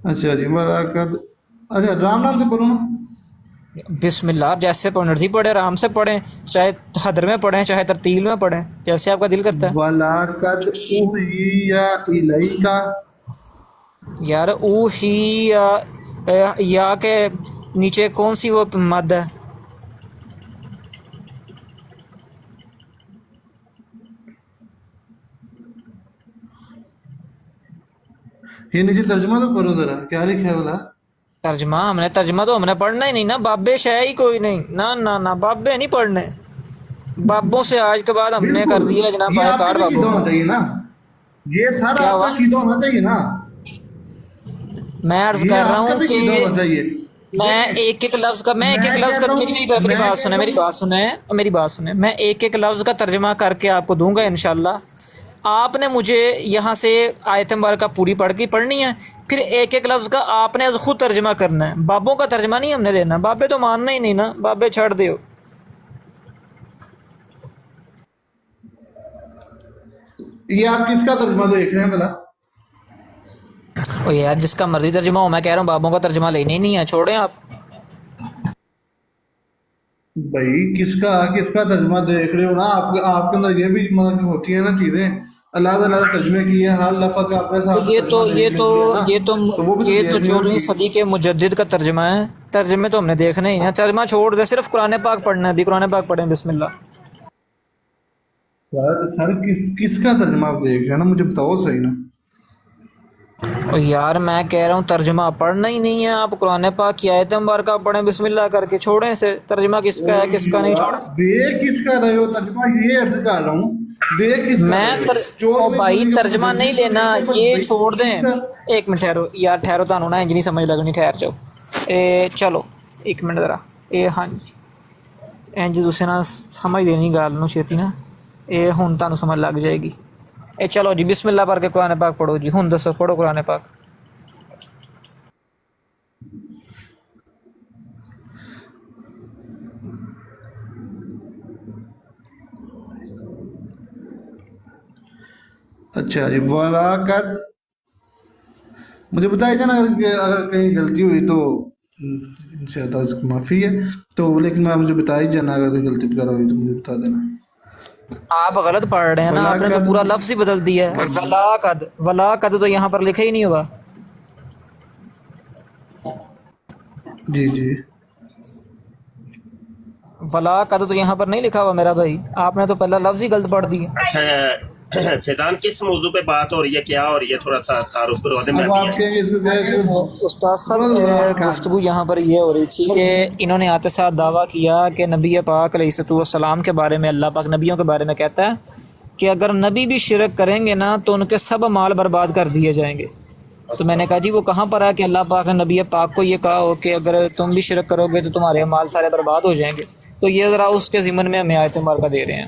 اچھا جی ملاقات، اچھا رام نام سے پڑھو نا. بسم اللہ جیسے مرضی پڑھیں، آرام سے پڑھیں، چاہے حدر میں پڑھیں چاہے ترتیل میں پڑھیں، جیسے آپ کا دل کرتا ہے. ولاقد اوحی الیکا. یار او ہی یا کے نیچے کون سی وہ مد ہے؟ یہ نیچے ترجمہ تو پڑھو ذرا، کیا لکھا ہے بولا. ترجمہ تو ہم نے پڑھنا ہی نہیں نا، بابے شے ہی کوئی نہیں، نہ بابے نہیں پڑھنے. بابوں سے آج کے بعد ہم نے کر بالکل، دیا جناب یہ بائی آپ کا کارڈ بھی بابوں عقیدہ کو. ہونا چاہیے نا، یہ سارا کیا آپ کا ہوا؟ عقیدہ ہونا چاہیے نا، میں عرض یہ کر رہا آپ کا ہوں بھی کہ عقیدہ ہونا چاہیے. میں دیکھیں ایک ایک لفظ کا میں کہتا ہوں، میری میں بات سنیں کہتا میری ہوں. بات سنیں میری بات سنیں میں ایک ایک لفظ کا ترجمہ کر کے آپ کو دوں گا انشاءاللہ. آپ نے مجھے یہاں سے آیت مبارکہ پوری پڑھ کے پڑھنی ہے، پھر ایک ایک لفظ کا آپ نے خود ترجمہ کرنا ہے. بابوں کا ترجمہ نہیں ہم نے لینا، بابے تو ماننا ہی نہیں نا، بابے چھڑ دیو. یہ آپ کس کا ترجمہ دیکھ رہے ہیں بلا. او یار جس کا مرضی ترجمہ ہو، میں کہہ رہا ہوں بابوں کا ترجمہ لینا ہی نہیں ہے، چھوڑیں آپ. بھائی کس کا ترجمہ دیکھ رہے ہو نا، آپ کے اندر یہ بھی مطلب کہ ہوتی ہیں نا چیزیں، اللہ تعالیٰ نے ترجمے کیے ہیں، ہر لفظ کا اپنے تو حساب سے یہ تو ترجمہ یہ دیکھنے تو کی ہے نا، یہ تو تو وہ بھی تو یہ تو دیکھ رہے ہو 14ویں چیز. صدی کے مجدد کا ترجمہ ہے. ترجمے تو ہم نے دیکھنے ہی ہیں، ترجمہ چھوڑ دے، صرف قرآن پاک پڑھنا ہے. ابھی قرآن پاک پڑھیں بسم اللہ. سر کس کا ترجمہ آپ دیکھ رہے ہیں نا، مجھے بتاؤ صحیح نا. او یار میں کہہ رہا ہوں ترجمہ پڑھنا ہی نہیں ہے، آپ قرآن پاک کی آیت مبارکہ پڑھیں بسم اللہ کر کے، چھوڑیں اسے، ترجمہ کس کا ہے کس کا نہیں چھوڑیں. دیکھ کس کا رہے ہو ترجمہ، یہ عرض کر رہا ہوں، دیکھ کس کا رہے ہو. او 14ویں بھائی صدی کا ترجمہ نہیں مجدد تو لینا، نہیں تھے بس یہ بھائی چھوڑ دیں. کس کا. ایک منٹ ٹھہرو یار، ٹھہرو، تانوں نا انج نہیں سمجھ لگنی، ٹھہر جاؤ. چلو ایک منٹ ذرا. ہاں جی، انج تسیں نا سمجھ دینی گل نو چھیتی نا، ہن تانوں سمجھ لگ جائے گی. چلو جی بسم اللہ پڑھ کے قرآن پاک پڑھو جی، ہن دسو پڑھو قرآن پاک. اچھا جی ولاقد، مجھے بتائے گا نا اگر کہیں غلطی ہوئی تو انشاءاللہ اس کی معافی ہے تو، لیکن میں مجھے بتا ہی جانا، اگر کوئی غلطی وغیرہ ہوئی تو مجھے بتا دینا. آپ غلط پڑھ رہے ہیں نا، آپ نے تو ولاقد. پورا لفظ ہی بدل دیا ہے. ولا قد تو یہاں پر لکھا ہی نہیں ہوا. جی جی. ولا قد تو یہاں پر نہیں لکھا ہوا میرا بھائی، آپ نے تو پہلا لفظ ہی غلط پڑھ دیا. اچھا فیضان کس موضوع پہ بات ہو رہی ہے، کیا ہو رہی ہے، تھوڑا سا تعارف کروا دیں، میں اب بھی آپ کہیں گے اس کو کیا ہے کہ استاد صاحب ولاقد. گفتگو یہاں پر یہ ہو رہی تھی کہ انہوں نے آتے ساتھ دعویٰ کیا کہ نبی پاک علیہ السلام کے بارے میں، اللہ پاک نبیوں کے بارے میں کہتا ہے کہ اگر نبی بھی شرک کریں گے نا تو ان کے سب مال برباد کر دیے جائیں گے. تو میں نے کہا جی وہ کہاں پر ہے کہ اللہ پاک نے نبی پاک کو یہ کہا ہو کہ اگر تم بھی شرک کرو گے تو تمہارے مال سارے برباد ہو جائیں گے. تو یہ ذرا اس کے ضمن میں ہمیں آیت مبارکہ دے رہے ہیں.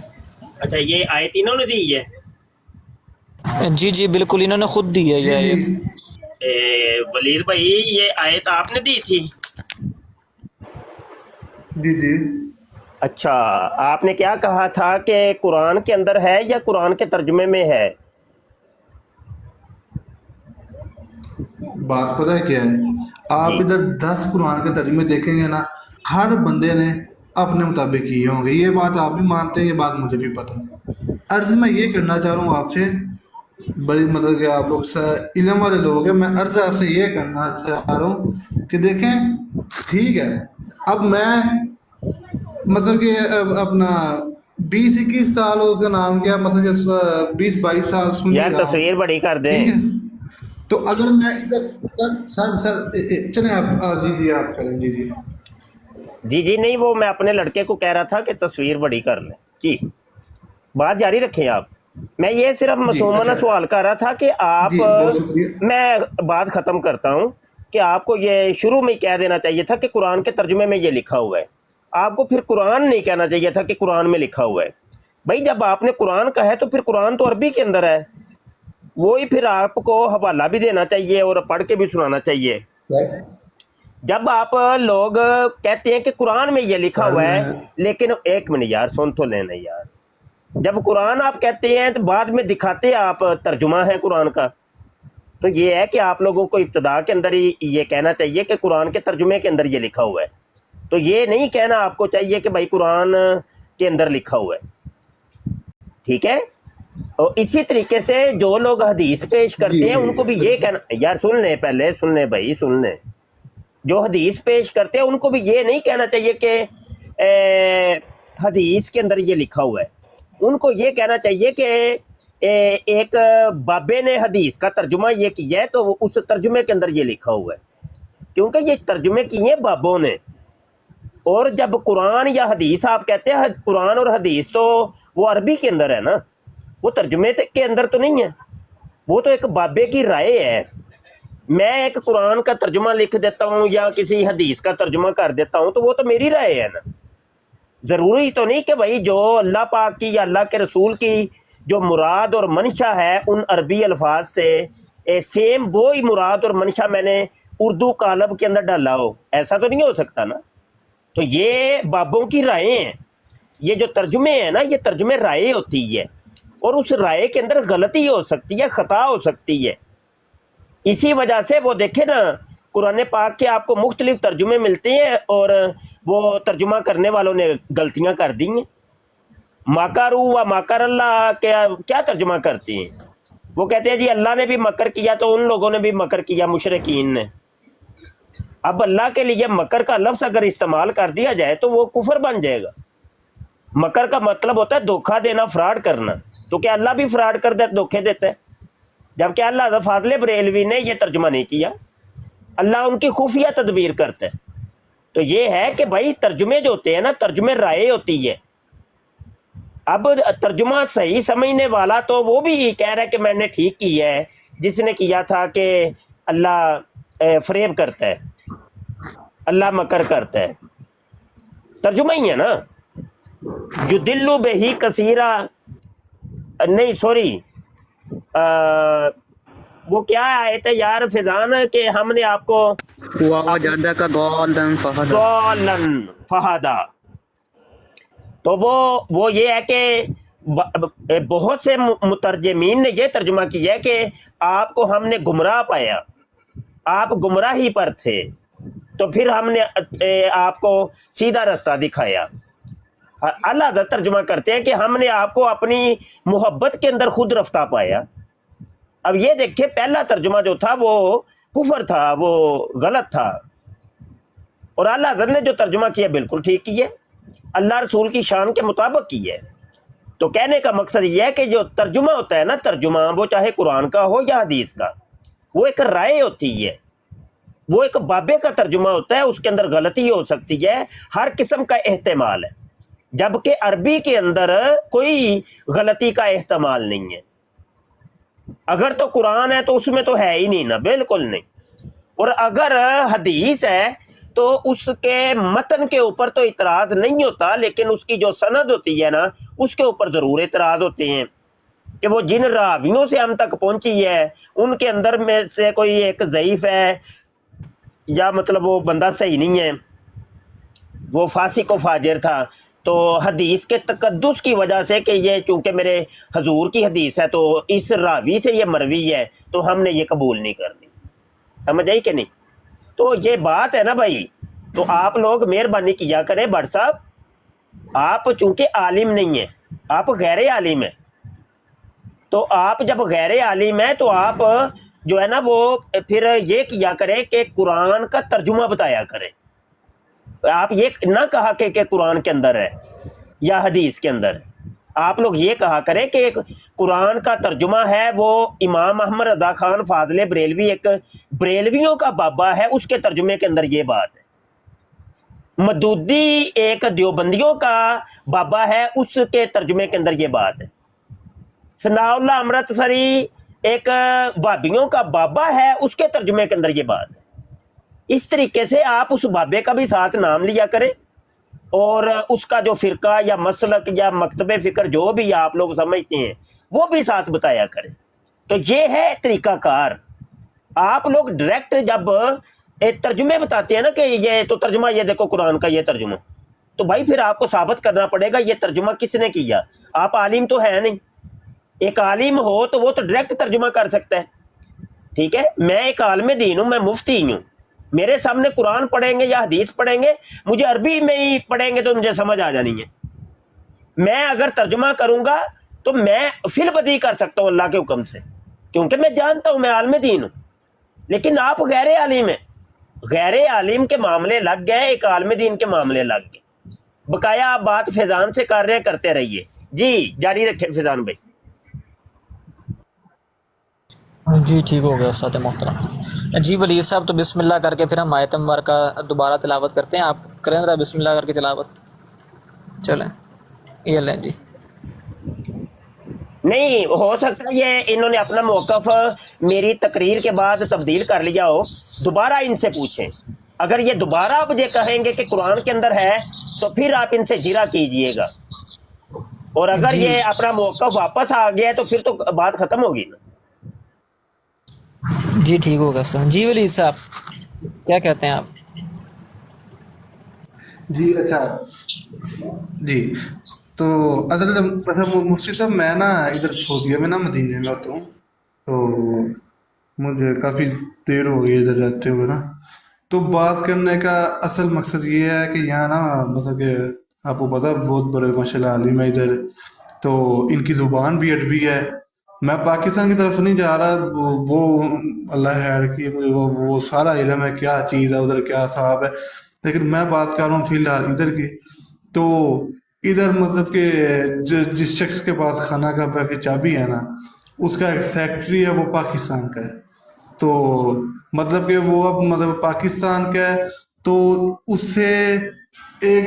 اچھا یہ آیت انہوں نے دی ہے؟ جی جی بالکل، انہوں نے خود دی ہے یہ جی جی آیت. ولید بھائی یہ آیت آپ نے دی تھی؟ جی جی. اچھا آپ نے کیا کہا تھا کہ قرآن کے اندر ہے یا قرآن کے ترجمے میں ہے؟ بات پتہ ہے کیا ہے، آپ جی ادھر 10 قرآن کے ترجمے دیکھیں گے نا، ہر بندے نے اپنے مطابق کیے ہوں گے. یہ بات آپ بھی مانتے ہیں، یہ بات مجھے بھی پتہ ہے. عرض میں یہ کرنا چاہ رہا ہوں آپ سے، بڑی مطلب کہ آپ لوگ علم والے لوگ ہیں، میں عرض آپ سے یہ کرنا چاہ رہا ہوں کہ دیکھیں ٹھیک ہے، اب میں مطلب کہ اپنا 20-21 سال اس کا نام کیا، مطلب کہ 20-22 سال سن ہی یار رہا ہوں. تصویر بڑی کر دیں. ٹھیک ہے، تو اگر میں ادھر سر چلیں آپ جی جی آپ کریں جی جی. جی جی نہیں، وہ میں اپنے لڑکے کو کہہ رہا تھا کہ تصویر بڑی کر لیں. جی بات جاری رکھیں آپ. میں یہ صرف جی معصومانہ اچھا سوال کر رہا تھا کہ آپ، جی بہت شکریہ. میں بات ختم کرتا ہوں کہ آپ کو یہ شروع میں کہہ دینا چاہیے تھا کہ قرآن کے ترجمے میں یہ لکھا ہوا ہے. آپ کو پھر قرآن نہیں کہنا چاہیے تھا کہ قرآن میں لکھا ہوا ہے. بھائی جب آپ نے قرآن کہا ہے تو پھر قرآن تو عربی کے اندر ہے، وہی پھر آپ کو حوالہ بھی دینا چاہیے اور پڑھ کے بھی سنانا چاہیے. جب آپ لوگ کہتے ہیں کہ قرآن میں یہ لکھا سر ہوا ہے، میں لیکن ایک منٹ یار سن تو لینا یار. جب قرآن آپ کہتے ہیں تو بعد میں دکھاتے آپ ترجمہ ہے قرآن کا. تو یہ ہے کہ آپ لوگوں کو ابتدا کے اندر ہی یہ کہنا چاہیے کہ قرآن کے ترجمے کے اندر یہ لکھا ہوا ہے، تو یہ نہیں کہنا آپ کو چاہیے کہ بھائی قرآن کے اندر لکھا ہوا ہے، ٹھیک ہے؟ اور اسی طریقے سے جو لوگ حدیث پیش کرتے ہیں ان کو بھی یہ کہنا، یار سن لیں، پہلے سن لیں بھائی، سن لیں، جو حدیث پیش کرتے ہیں ان کو بھی یہ نہیں کہنا چاہیے کہ حدیث کے اندر یہ لکھا ہوا ہے، ان کو یہ کہنا چاہیے کہ ایک بابے نے حدیث کا ترجمہ یہ کیا ہے تو اس ترجمے کے اندر یہ لکھا ہوا ہے، کیونکہ یہ ترجمے کیے ہیں بابوں نے۔ اور جب قرآن یا حدیث آپ کہتے ہیں، قرآن اور حدیث تو وہ عربی کے اندر ہے نا، وہ ترجمے کے اندر تو نہیں ہے، وہ تو ایک بابے کی رائے ہے۔ میں ایک قرآن کا ترجمہ لکھ دیتا ہوں یا کسی حدیث کا ترجمہ کر دیتا ہوں تو وہ تو میری رائے ہے نا، ضروری تو نہیں کہ بھائی جو اللہ پاک کی یا اللہ کے رسول کی جو مراد اور منشا ہے ان عربی الفاظ سے سیم وہی مراد اور منشا میں نے اردو قالب کے اندر ڈالا ہو، ایسا تو نہیں ہو سکتا نا۔ تو یہ بابوں کی رائے ہیں، یہ جو ترجمے ہیں نا یہ ترجمے رائے ہوتی ہے، اور اس رائے کے اندر غلطی ہو سکتی ہے، خطا ہو سکتی ہے، اسی وجہ سے وہ دیکھیں نا قرآن پاک کے آپ کو مختلف ترجمے ملتے ہیں اور وہ ترجمہ کرنے والوں نے غلطیاں کر دی ہیں۔ ماکارو و ماکر اللہ کیا ترجمہ کرتے ہیں؟ وہ کہتے ہیں جی اللہ نے بھی مکر کیا تو ان لوگوں نے بھی مکر کیا، مشرکین نے۔ اب اللہ کے لیے مکر کا لفظ اگر استعمال کر دیا جائے تو وہ کفر بن جائے گا۔ مکر کا مطلب ہوتا ہے دھوکہ دینا، فراڈ کرنا، تو کیا اللہ بھی فراڈ کر دے، دھوکے دیتا ہے؟ جبکہ اللہ فاضل بریلوی نے یہ ترجمہ نہیں کیا، اللہ ان کی خفیہ تدبیر کرتا ہے۔ تو یہ ہے کہ بھائی ترجمے جو ہوتے ہیں نا، ترجمے رائے ہوتی ہے۔ اب ترجمہ صحیح سمجھنے والا تو وہ بھی کہہ رہا ہے کہ میں نے ٹھیک کی ہے، جس نے کیا تھا کہ اللہ فریب کرتا ہے، اللہ مکر کرتا ہے، ترجمہ ہی ہے نا۔ جو دلو بے ہی کثیرہ، نہیں سوری، وہ کیا آئے تھے یار فضان کہ ہم نے آپ کو وَوَجَدَكَ ضَالًّا فَهَدَىٰ ضالًا فہدا، تو وہ یہ ہے کہ بہت سے مترجمین نے یہ ترجمہ کیا ہے کہ آپ کو ہم نے گمراہ پایا، آپ گمراہی پر تھے تو پھر ہم نے آپ کو سیدھا رستہ دکھایا۔ اللہ حضرت ترجمہ کرتے ہیں کہ ہم نے آپ کو اپنی محبت کے اندر خود رفتہ پایا۔ اب یہ دیکھیں پہلا ترجمہ جو تھا وہ کفر تھا، وہ غلط تھا، اور اللہ حضرت نے جو ترجمہ کیا بالکل ٹھیک کی ہے، اللہ رسول کی شان کے مطابق کی ہے۔ تو کہنے کا مقصد یہ ہے کہ جو ترجمہ ہوتا ہے نا، ترجمہ وہ چاہے قرآن کا ہو یا حدیث کا، وہ ایک رائے ہوتی ہے، وہ ایک بابے کا ترجمہ ہوتا ہے، اس کے اندر غلطی ہو سکتی ہے، ہر قسم کا احتمال ہے، جبکہ عربی کے اندر کوئی غلطی کا احتمال نہیں ہے۔ اگر تو قرآن ہے تو اس میں تو ہے ہی نہیں نا، بالکل نہیں، اور اگر حدیث ہے تو اس کے متن کے اوپر تو اعتراض نہیں ہوتا، لیکن اس کی جو سند ہوتی ہے نا اس کے اوپر ضرور اعتراض ہوتے ہیں کہ وہ جن راویوں سے ہم تک پہنچی ہے ان کے اندر میں سے کوئی ایک ضعیف ہے، یا مطلب وہ بندہ صحیح نہیں ہے، وہ فاسق و فاجر تھا، تو حدیث کے تقدس کی وجہ سے کہ یہ چونکہ میرے حضور کی حدیث ہے تو اس راوی سے یہ مروی ہے تو ہم نے یہ قبول نہیں کرنی۔ سمجھ آئی کہ نہیں؟ تو یہ بات ہے نا بھائی، تو آپ لوگ مہربانی کیا کریں بٹ صاحب، آپ چونکہ عالم نہیں ہیں، آپ غیر عالم ہیں، تو آپ جب غیر عالم ہیں تو آپ جو ہے نا وہ پھر یہ کیا کریں کہ قرآن کا ترجمہ بتایا کریں۔ آپ یہ نہ کہا کہ قرآن کے اندر ہے یا حدیث کے اندر ہے، آپ لوگ یہ کہا کریں کہ قرآن کا ترجمہ ہے وہ امام احمد رضا خان فاضل بریلوی، ایک بریلویوں کا بابا ہے، اس کے ترجمے کے اندر یہ بات ہے۔ مدودی ایک دیوبندیوں کا بابا ہے، اس کے ترجمے کے اندر یہ بات ہے۔ ثناء اللہ امرتسری ایک وہابیوں کا بابا ہے، اس کے ترجمے کے اندر یہ بات ہے۔ اس طریقے سے آپ اس بابے کا بھی ساتھ نام لیا کریں، اور اس کا جو فرقہ یا مسلک یا مکتب فکر جو بھی آپ لوگ سمجھتے ہیں وہ بھی ساتھ بتایا کریں۔ تو یہ ہے طریقہ کار۔ آپ لوگ ڈائریکٹ جب ترجمے بتاتے ہیں نا کہ یہ تو ترجمہ یہ دیکھو قرآن کا یہ ترجمہ، تو بھائی پھر آپ کو ثابت کرنا پڑے گا یہ ترجمہ کس نے کیا۔ آپ عالم تو ہے نہیں، ایک عالم ہو تو وہ تو ڈائریکٹ ترجمہ کر سکتا ہے، ٹھیک ہے، میں ایک عالم دین ہوں، میں مفتی ہوں، میرے سامنے قرآن پڑھیں گے یا حدیث پڑھیں گے، مجھے عربی میں ہی پڑھیں گے تو مجھے سمجھ آ جانی ہے. میں اگر ترجمہ کروں گا تو میں فی البدیہہ کر سکتا ہوں اللہ کے حکم سے، کیونکہ میں جانتا ہوں میں عالم دین ہوں. لیکن آپ غیر عالم ہیں، غیر عالم کے معاملے لگ گئے، ایک عالم دین کے معاملے لگ گئے. بقایا آپ بات فیضان سے کر رہے ہیں، کرتے رہیے. جی جاری رکھیں فیضان بھائی. جی ٹھیک ہو گیا استاد محترم. جی ولی صاحب تو بسم اللہ کر کے پھر ہم آیت مبارکہ دوبارہ تلاوت کرتے ہیں. آپ کریں ذرا بسم اللہ کر کے تلاوت. چلیں یہ لیں جی. نہیں ہو سکتا ہے یہ انہوں نے اپنا موقف میری تقریر کے بعد تبدیل کر لیا ہو، دوبارہ ان سے پوچھیں. اگر یہ دوبارہ مجھے کہیں گے کہ قرآن کے اندر ہے تو پھر آپ ان سے جرا کیجئے گا، اور اگر جی یہ اپنا موقف واپس آ گیا ہے تو پھر تو بات ختم ہوگی نا. جی ٹھیک ہو گیا سر. جی ولی صاحب کیا کہتے ہیں آپ؟ جی اچھا. جی تو اصل مفتی صاحب میں نا ادھر سعودیہ میں نا مدینے میں ہوتا ہوں، تو مجھے کافی دیر ہو گئی ادھر رہتے ہوئے نا. تو بات کرنے کا اصل مقصد یہ ہے کہ یہاں نا مطلب کہ آپ کو پتا بہت بڑے ماشاء اللہ عالم ہے ادھر، تو ان کی زبان بھی عربی ہے. میں پاکستان کی طرف سے نہیں جا رہا، وہ اللہ خیر کی مجھے وہ سارا علم ہے کیا چیز ہے ادھر، کیا صاحب ہے، لیکن میں بات کر رہا ہوں فی الحال ادھر کی. تو ادھر مطلب کہ جس شخص کے پاس خانہ کعبہ کی چابی ہے نا، اس کا ایک سیکٹری ہے، وہ پاکستان کا ہے. تو مطلب کہ وہ اب مطلب پاکستان کا ہے، تو اس سے ایک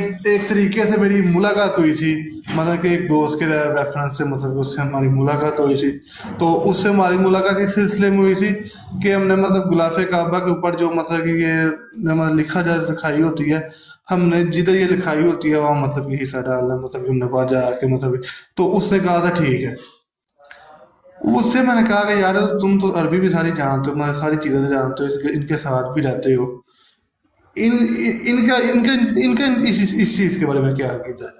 طریقے سے میری ملاقات ہوئی تھی، مطلب کہ ایک دوست کے ریفرنس سے مطلب اس سے ہماری ملاقات ہوئی تھی. تو اس سے ہماری ملاقات اس سلسلے میں ہوئی تھی کہ ہم نے مطلب غلاف کعبہ کے اوپر جو مطلب کہ یہ لکھا جائے لکھائی ہوتی ہے، ہم نے جدھر یہ لکھائی ہوتی ہے وہاں مطلب کہ حصہ ڈالنا، مطلب کہ ہم نے وہاں جا کے مطلب. تو اس نے کہا تھا ٹھیک ہے. اس سے میں نے کہا کہ یار تم تو عربی بھی ساری جانتے ہو، میں ساری چیزیں جانتے ہو، ان کے ساتھ بھی رہتے ہو، ان کا اس چیز کے بارے میں کیا عقیدہ ہے.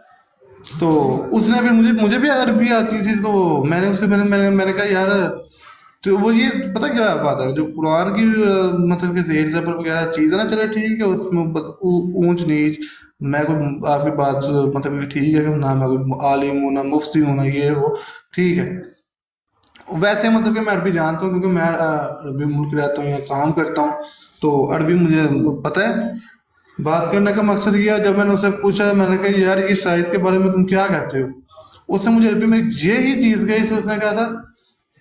تو اس نے بھی مجھے بھی عربی آتی تھی، تو میں نے اسے میں نے کہا یار، تو وہ یہ پتہ کیا بات ہے، جو قرآن کی مطلب کہ زیر زبر وغیرہ چیز ہے نا، چلے ٹھیک ہے، اس میں اونچ نیچ میں کوئی آپ کی بات مطلب کہ ٹھیک ہے کہ نہ میں کوئی عالم ہوں، نہ مفتی ہوں، نہ یہ ہو، ٹھیک ہے. ویسے مطلب کہ میں عربی جانتا ہوں کیونکہ میں عربی ملک رہتا ہوں یا کام کرتا ہوں، تو عربی مجھے پتہ ہے. بات کرنے کا مقصد یہ ہے، جب میں نے اسے پوچھا، میں نے کہا یار اس آیت کے بارے میں تم کیا کہتے ہو، اس نے مجھے عربی میں یہی چیز کہی. اس نے کہا تھا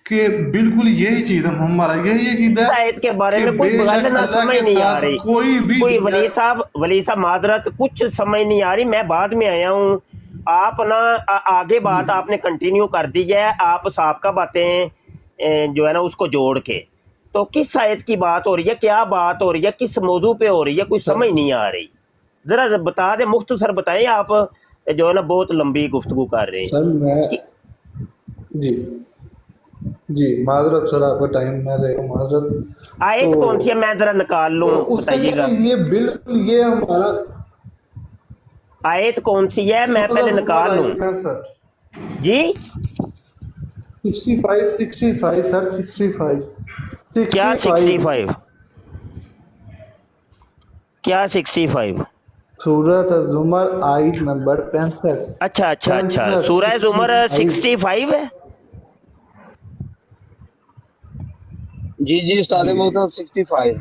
کہ بالکل یہی چیز ہے، ہمارا یہی عقیدہ اس ہے آیت کے بارے کہ میں کوئی بے بغل شک نہ اللہ سمجھ کے نہیں آ ساتھ رہی. کوئی بھی کوئی ولی صاحب معذرت، کچھ سمجھ نہیں آ رہی، میں بعد میں آیا ہوں. آپ نا آگے بات آپ نے کنٹینیو کر دی ہے، آپ سابقہ باتیں جو ہے نا اس کو جوڑ کے. تو کس آیت کی بات ہو رہی ہے، کیا بات ہو رہی ہے، کس موضوع پہ ہو رہی ہے، کوئی سمجھ نہیں آ رہی. ذرا بتا دیں، مختصر بتائیں. آپ جو ہے نا بہت لمبی گفتگو کر رہے سر میں ہیں. جی جی معذرت سر، آپ کا ٹائم میں لے گا، معذرت. تو آیت کون سی ہے، میں ذرا نکال لوں، اس نے بتائیے کہا گا. کہ یہ بالکل یہ ہمارا آیت کون سی ہے، میں سورہ پہلے زمر نکال لوں. آیت 65. جی 65 سر، 65 کیا 65 65؟ کیا 65؟ سورۃ الزمر آیت نمبر 65. اچھا اچھا اچھا، 65 سورہ زمر 65. 65 ہے. جی جی استاد جی محترم 65.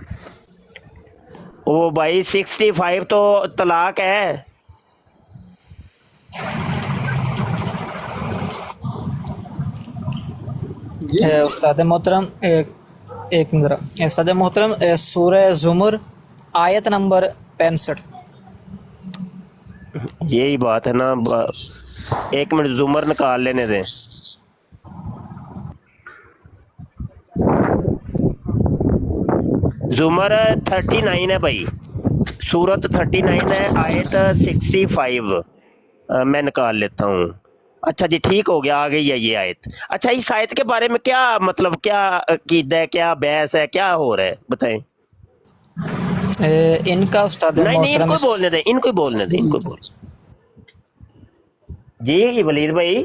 وہ بھائی 65 تو طلاق ہے. جی استاد محترم ایک منظر. استاد محترم سورہ زمر آیت نمبر 65. یہی بات ہے نا. ایک منٹ زمر نکال لینے دیں. زمر 39 ہے بھائی، سورت 39 ہے، آیت 65 میں نکال لیتا ہوں. اچھا جی ٹھیک ہو گیا، آ گئی ہے یہ آیت. اچھا اس آیت کے بارے میں کیا مطلب، کیا عقیدہ ہے، کیا بحث ہے، کیا ہو رہا ہے بتائیں. ان کا استاد نہیں ان محترم کو بولنے دیں، ان کو بولنے دیں، ان کو بول. جی ولید بھائی.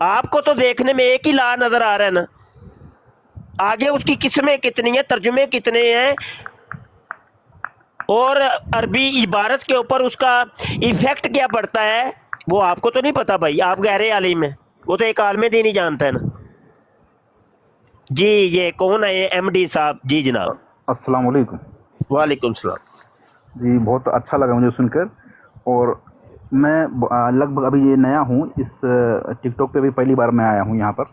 آپ کو تو دیکھنے میں ایک ہی لا نظر آ رہا ہے نا, آگے اس کی قسمیں کتنی ہیں, ترجمے کتنے ہیں, اور عربی عبارت کے اوپر اس کا ایفیکٹ کیا پڑتا ہے وہ آپ کو تو نہیں پتا بھائی, آپ گہرے عالم ہیں, وہ تو ایک عالم دین ہی جانتا ہے نا. جی یہ کون ہے, ایم ڈی صاحب؟ جی جناب. السلام علیکم. وعلیکم السلام. جی بہت اچھا لگا مجھے سن کر, اور میں لگ بھگ ابھی یہ نیا ہوں اس ٹک ٹاک پہ, بھی پہلی بار میں آیا ہوں یہاں پر.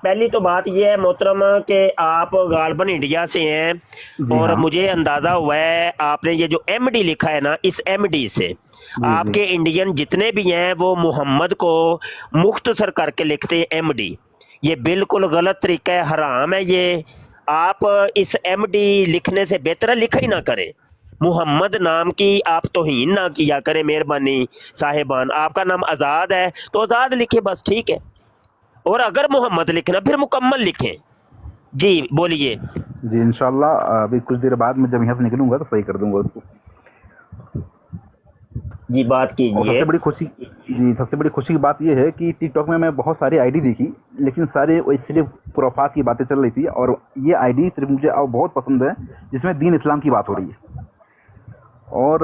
پہلی تو بات یہ ہے محترمہ کہ آپ غالباً انڈیا سے ہیں, جی اور ہاں. مجھے اندازہ ہوا ہے آپ نے یہ جو ایم ڈی لکھا ہے نا, اس ایم ڈی سے جی آپ جی کے انڈین جتنے بھی ہیں وہ محمد کو مختصر کر کے لکھتے ہیں ایم ڈی. یہ بالکل غلط طریقہ ہے, حرام ہے یہ. آپ اس ایم ڈی لکھنے سے بہتر ہے لکھا ہی نہ کریں. محمد نام کی آپ توہین نہ کیا کریں مہربانی صاحبان. آپ کا نام آزاد ہے تو آزاد لکھیں بس, ٹھیک ہے. اور اگر محمد لکھنا پھر مکمل لکھیں. جی بولیے. جی انشاءاللہ ابھی کچھ دیر بعد میں جب یہاں سے نکلوں گا تو صحیح کر دوں گا اس کو. جی بات اور کیجیے. سب سے بڑی خوشی کی بات یہ ہے کہ ٹک ٹاک میں بہت ساری آئی ڈی دیکھی, لیکن سارے صرف خرافات کی باتیں چل رہی تھی, اور یہ آئی ڈی صرف مجھے بہت پسند ہے جس میں دین اسلام کی بات ہو رہی ہے. اور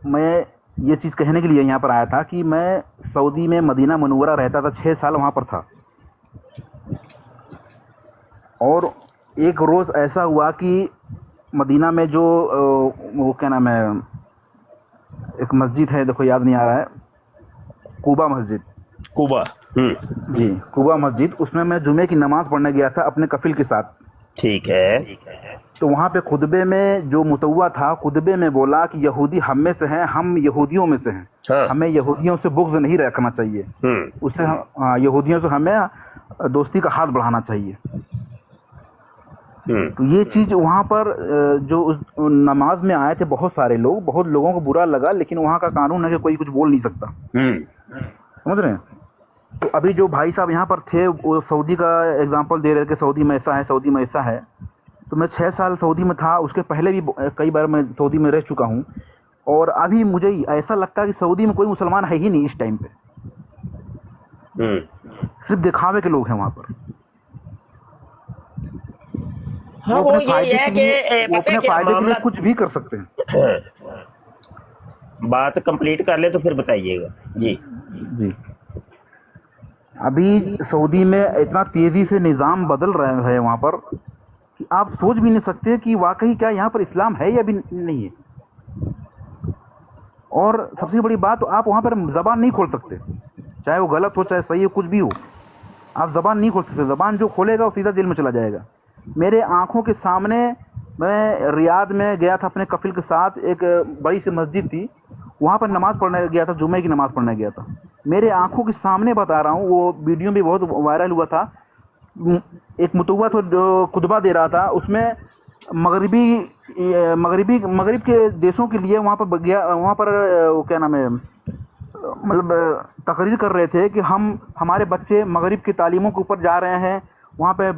میں یہ چیز کہنے کے لیے یہاں پر آیا تھا کہ میں سعودی میں مدینہ منورہ رہتا تھا, 6 سال وہاں پر تھا. اور ایک روز ایسا ہوا کہ مدینہ میں جو وہ کیا نام ہے, ایک مسجد ہے, دیکھو یاد نہیں آ رہا ہے, کوبا مسجد. کوبا. جی کوبا مسجد, اس میں جمعے کی نماز پڑھنے گیا تھا اپنے کفیل کے ساتھ. ٹھیک ہے. تو وہاں پہ خطبے میں جو متوا تھا, خطبے میں بولا کہ یہودی ہم میں سے ہیں, ہم یہودیوں میں سے ہیں, ہاں. ہمیں یہودیوں سے بغض نہیں رکھنا چاہیے, اس سے یہودیوں سے ہمیں دوستی کا ہاتھ بڑھانا چاہیے. تو یہ چیز وہاں پر جو نماز میں آئے تھے بہت سارے لوگ, بہت لوگوں کو برا لگا, لیکن وہاں کا قانون ہے کہ کوئی کچھ بول نہیں سکتا, سمجھ رہے ہیں. تو ابھی جو بھائی صاحب یہاں پر تھے وہ سعودی کا ایگزامپل دے رہے تھے کہ سعودی میں ایسا ہے, سعودی میں ایسا ہے. تو میں 6 سال سعودی میں تھا, اس کے پہلے بھی کئی بار میں سعودی میں رہ چکا ہوں, اور ابھی مجھے ایسا لگتا ہے کہ سعودی میں کوئی مسلمان ہے ہی نہیں اس ٹائم پہ, صرف دکھاوے کے لوگ ہیں وہاں پر. ہاں وہ یہ ہے کہ وہ پتہ اپنے ہے کیا فائدے کے لیے معاملہ. کچھ بھی کر سکتے ہیں. بات کمپلیٹ کر لے تو پھر بتائیے گا. جی جی ابھی سعودی میں اتنا تیزی سے نظام بدل رہا ہے وہاں پر کہ آپ سوچ بھی نہیں سکتے کہ واقعی کیا یہاں پر اسلام ہے یا بھی نہیں ہے. اور سب سے بڑی بات, آپ وہاں پر زبان نہیں کھول سکتے, چاہے وہ غلط ہو چاہے صحیح ہو, کچھ بھی ہو, آپ زبان نہیں کھول سکتے. زبان جو کھولے گا وہ سیدھا جیل میں چلا جائے گا. میرے آنکھوں کے سامنے میں ریاض میں گیا تھا اپنے کفیل کے ساتھ, ایک بڑی سی مسجد تھی, وہاں پر نماز پڑھنے گیا تھا, جمعے کی نماز پڑھنے گیا تھا. میرے آنکھوں کے سامنے بتا رہا ہوں, وہ ویڈیو بھی بہت وائرل ہوا تھا. ایک متوا تھا جو خطبہ دے رہا تھا, اس میں مغرب کے دیشوں کے لیے وہاں پر گیا, وہاں پر وہ کیا نام ہے, مطلب تقریر کر رہے تھے کہ ہمارے بچے مغرب کی تعلیموں کے اوپر جا رہے ہیں, وہاں پہ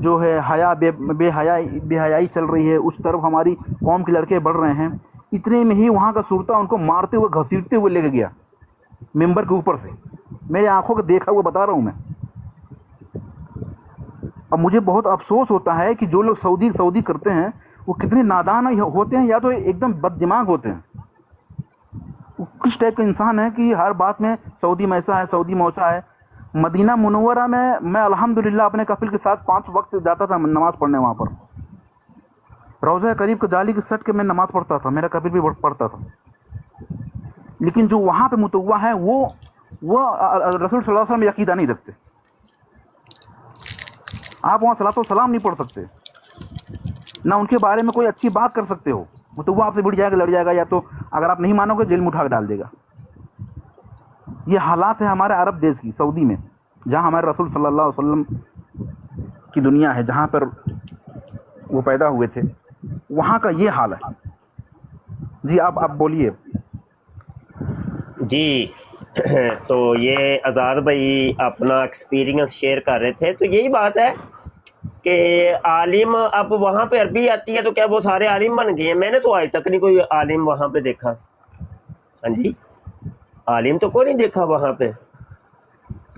جو ہے حیا بے حیائی چل رہی ہے, اس طرف ہماری قوم کے لڑکے بڑھ رہے ہیں. اتنے میں ہی وہاں کا سرتا ان کو مارتے ہوئے گھسیٹتے ہوئے لے کے گیا ممبر کے اوپر سے. میرے آنکھوں کو دیکھا ہوا بتا رہا ہوں میں. اب مجھے بہت افسوس ہوتا ہے کہ جو لوگ سعودی کرتے ہیں وہ کتنے نادان ہوتے ہیں, یا تو ایک دم بد دماغ ہوتے ہیں. وہ کس ٹائپ کا انسان ہے کہ ہر بات میں سعودی میں ایسا ہے, سعودی میں ویسا ہے. مدینہ منورہ میں الحمدللہ اپنے کفیل کے ساتھ 5 وقت جاتا تھا نماز پڑھنے وہاں پر. روضہ قریب کے جالی کے سٹ کے میں نماز پڑھتا تھا, میرا کفیل بھی پڑھتا تھا. لیکن جو وہاں پہ متوا ہے وہ رسول صلی اللہ علیہ وسلم میں عقیدہ نہیں رکھتے. آپ وہاں صلاۃ و سلام نہیں پڑھ سکتے, نہ ان کے بارے میں کوئی اچھی بات کر سکتے ہو. متوا آپ سے بڑھ جائے گا, لڑ جائے گا, یا تو اگر آپ نہیں مانو گے جیل میں اٹھا کے ڈال دے گا. یہ حالات ہے ہمارے عرب دیش کی, سعودی میں, جہاں ہمارے رسول صلی اللہ علیہ وسلم کی دنیا ہے, جہاں پر وہ پیدا ہوئے تھے, وہاں کا یہ حال ہے. جی آپ بولیے. جی تو یہ آزاد بھائی اپنا ایکسپیرینس شیئر کر رہے تھے. تو یہی بات ہے کہ عالم, اب وہاں پہ عربی آتی ہے تو کیا وہ سارے عالم بن گئے ہیں؟ میں نے تو آج تک نہیں کوئی عالم وہاں پہ دیکھا. ہاں جی, عالم تو کوئی نہیں دیکھا وہاں پہ.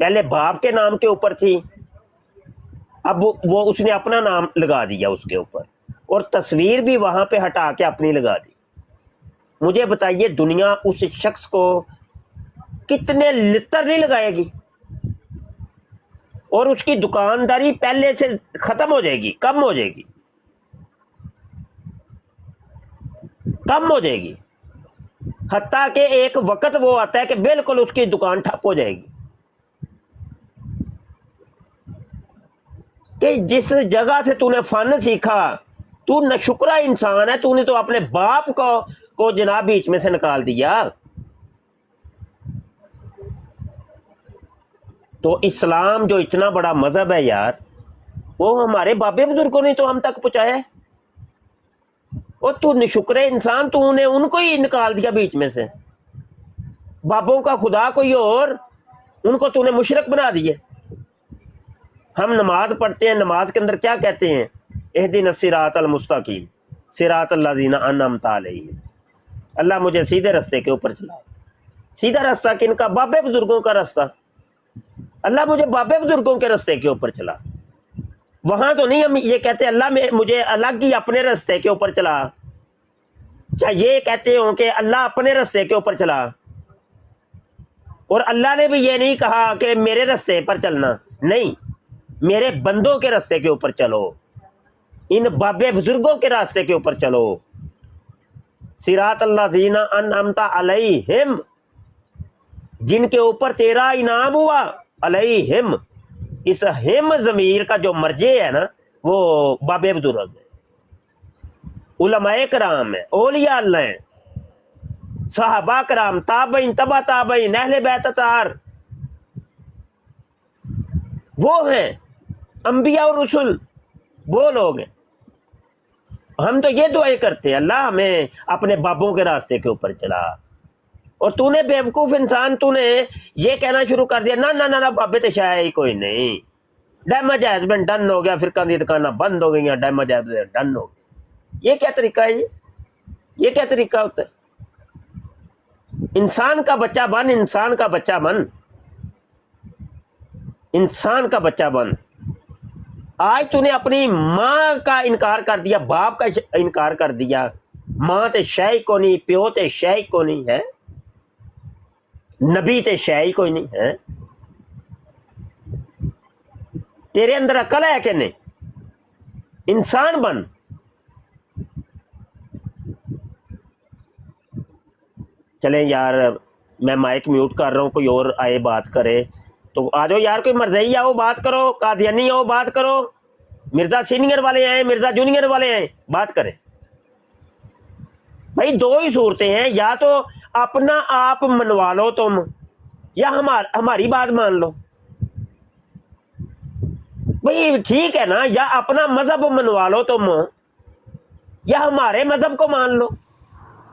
پہلے باپ کے نام کے اوپر تھی، اب وہ اس نے اپنا نام لگا دیا اس کے اوپر، اور تصویر بھی وہاں پہ ہٹا کے اپنی لگا دی۔ مجھے بتائیے دنیا اس شخص کو کتنے لتر نہیں لگائے گی، اور اس کی دکانداری پہلے سے ختم ہو جائے گی، کم ہو جائے گی، کم ہو جائے گی، حتیٰ کہ ایک وقت وہ آتا ہے کہ بالکل اس کی دکان ٹھپ ہو جائے گی۔ کہ جس جگہ سے تو نے فن سیکھا، تو ناشکرا انسان ہے، تو نے تو اپنے باپ کو جناب بیچ میں سے نکال دیا۔ تو اسلام جو اتنا بڑا مذہب ہے یار، وہ ہمارے بابے بزرگوں نے تو ہم تک پہنچایا ہے، اور تو ناشکر انسان، تو نے ان کو ہی نکال دیا بیچ میں سے، بابوں کا خدا کوئی اور، ان کو تو نے مشرک بنا دیے۔ ہم نماز پڑھتے ہیں، نماز کے اندر کیا کہتے ہیں؟ اہدنا الصراط المستقیم صراط الذین انعمت علیہم، اللہ مجھے سیدھے راستے کے اوپر چلا۔ سیدھا راستہ کن کا؟ بابے بزرگوں کا راستہ۔ اللہ مجھے بابے بزرگوں کے راستے کے اوپر چلا۔ وہاں تو نہیں ہم یہ کہتے اللہ میں مجھے الگ ہی اپنے راستے کے اوپر چلا، کیا یہ کہتے ہوں کہ اللہ اپنے راستے کے اوپر چلا؟ اور اللہ نے بھی یہ نہیں کہا کہ میرے راستے پر چلنا، نہیں، میرے بندوں کے راستے کے اوپر چلو، ان بابے بزرگوں کے راستے کے اوپر چلو۔ صراط الذین انعمت علیہم، جن کے اوپر تیرا انعام ہوا، علیہم، اس ہم ضمیر کا جو مرجع ہے نا وہ بابے بزرگ ہے، علماء کرام ہیں، اولیاء اللہ ہیں، صحابہ کرام، تابعین، تبع تابعین، اہل بیت اطہار، وہ ہیں انبیاء اور رسل، وہ لوگ ہیں۔ ہم تو یہ دعائیں کرتے ہیں اللہ ہمیں اپنے بابوں کے راستے کے اوپر چلا، اور تو نے بیوقوف انسان، تو نے یہ کہنا شروع کر دیا نہ نہ نہ بابے تو شاید ہی کوئی نہیں، ڈیمیج ہسبینڈ ڈن ہو گیا، فرقہ دی دکانیں بند ہو گئی، ڈیمیج ہسبینڈ ڈن ہو گیا۔ یہ کیا طریقہ ہے؟ یہ کیا طریقہ ہوتا ہے؟ انسان کا بچہ بن، انسان کا بچہ بن، انسان کا بچہ بن۔ آج تو نے اپنی ماں کا انکار کر دیا، باپ کا انکار کر دیا، ماں تے شے کو نہیں، پیو تے شے کو نہیں ہے، نبی تے شے کوئی نہیں ہے۔ تیرے اندر عقل ہے کہ نہیں؟ انسان بن۔ چلیں یار، میں مائک میوٹ کر رہا ہوں، کوئی اور آئے بات کرے تو آ جاؤ یار، کوئی مرزائی آؤ بات کرو، قادیانی آؤ بات کرو، مرزا سینئر والے آئے، مرزا جونیئر والے آئے، بات کریں۔ بھائی دو ہی صورتیں ہیں، یا تو اپنا آپ منوا لو تم، یا ہماری بات مان لو۔ بھائی ٹھیک ہے نا، یا اپنا مذہب منوا لو تم، یا ہمارے مذہب کو مان لو،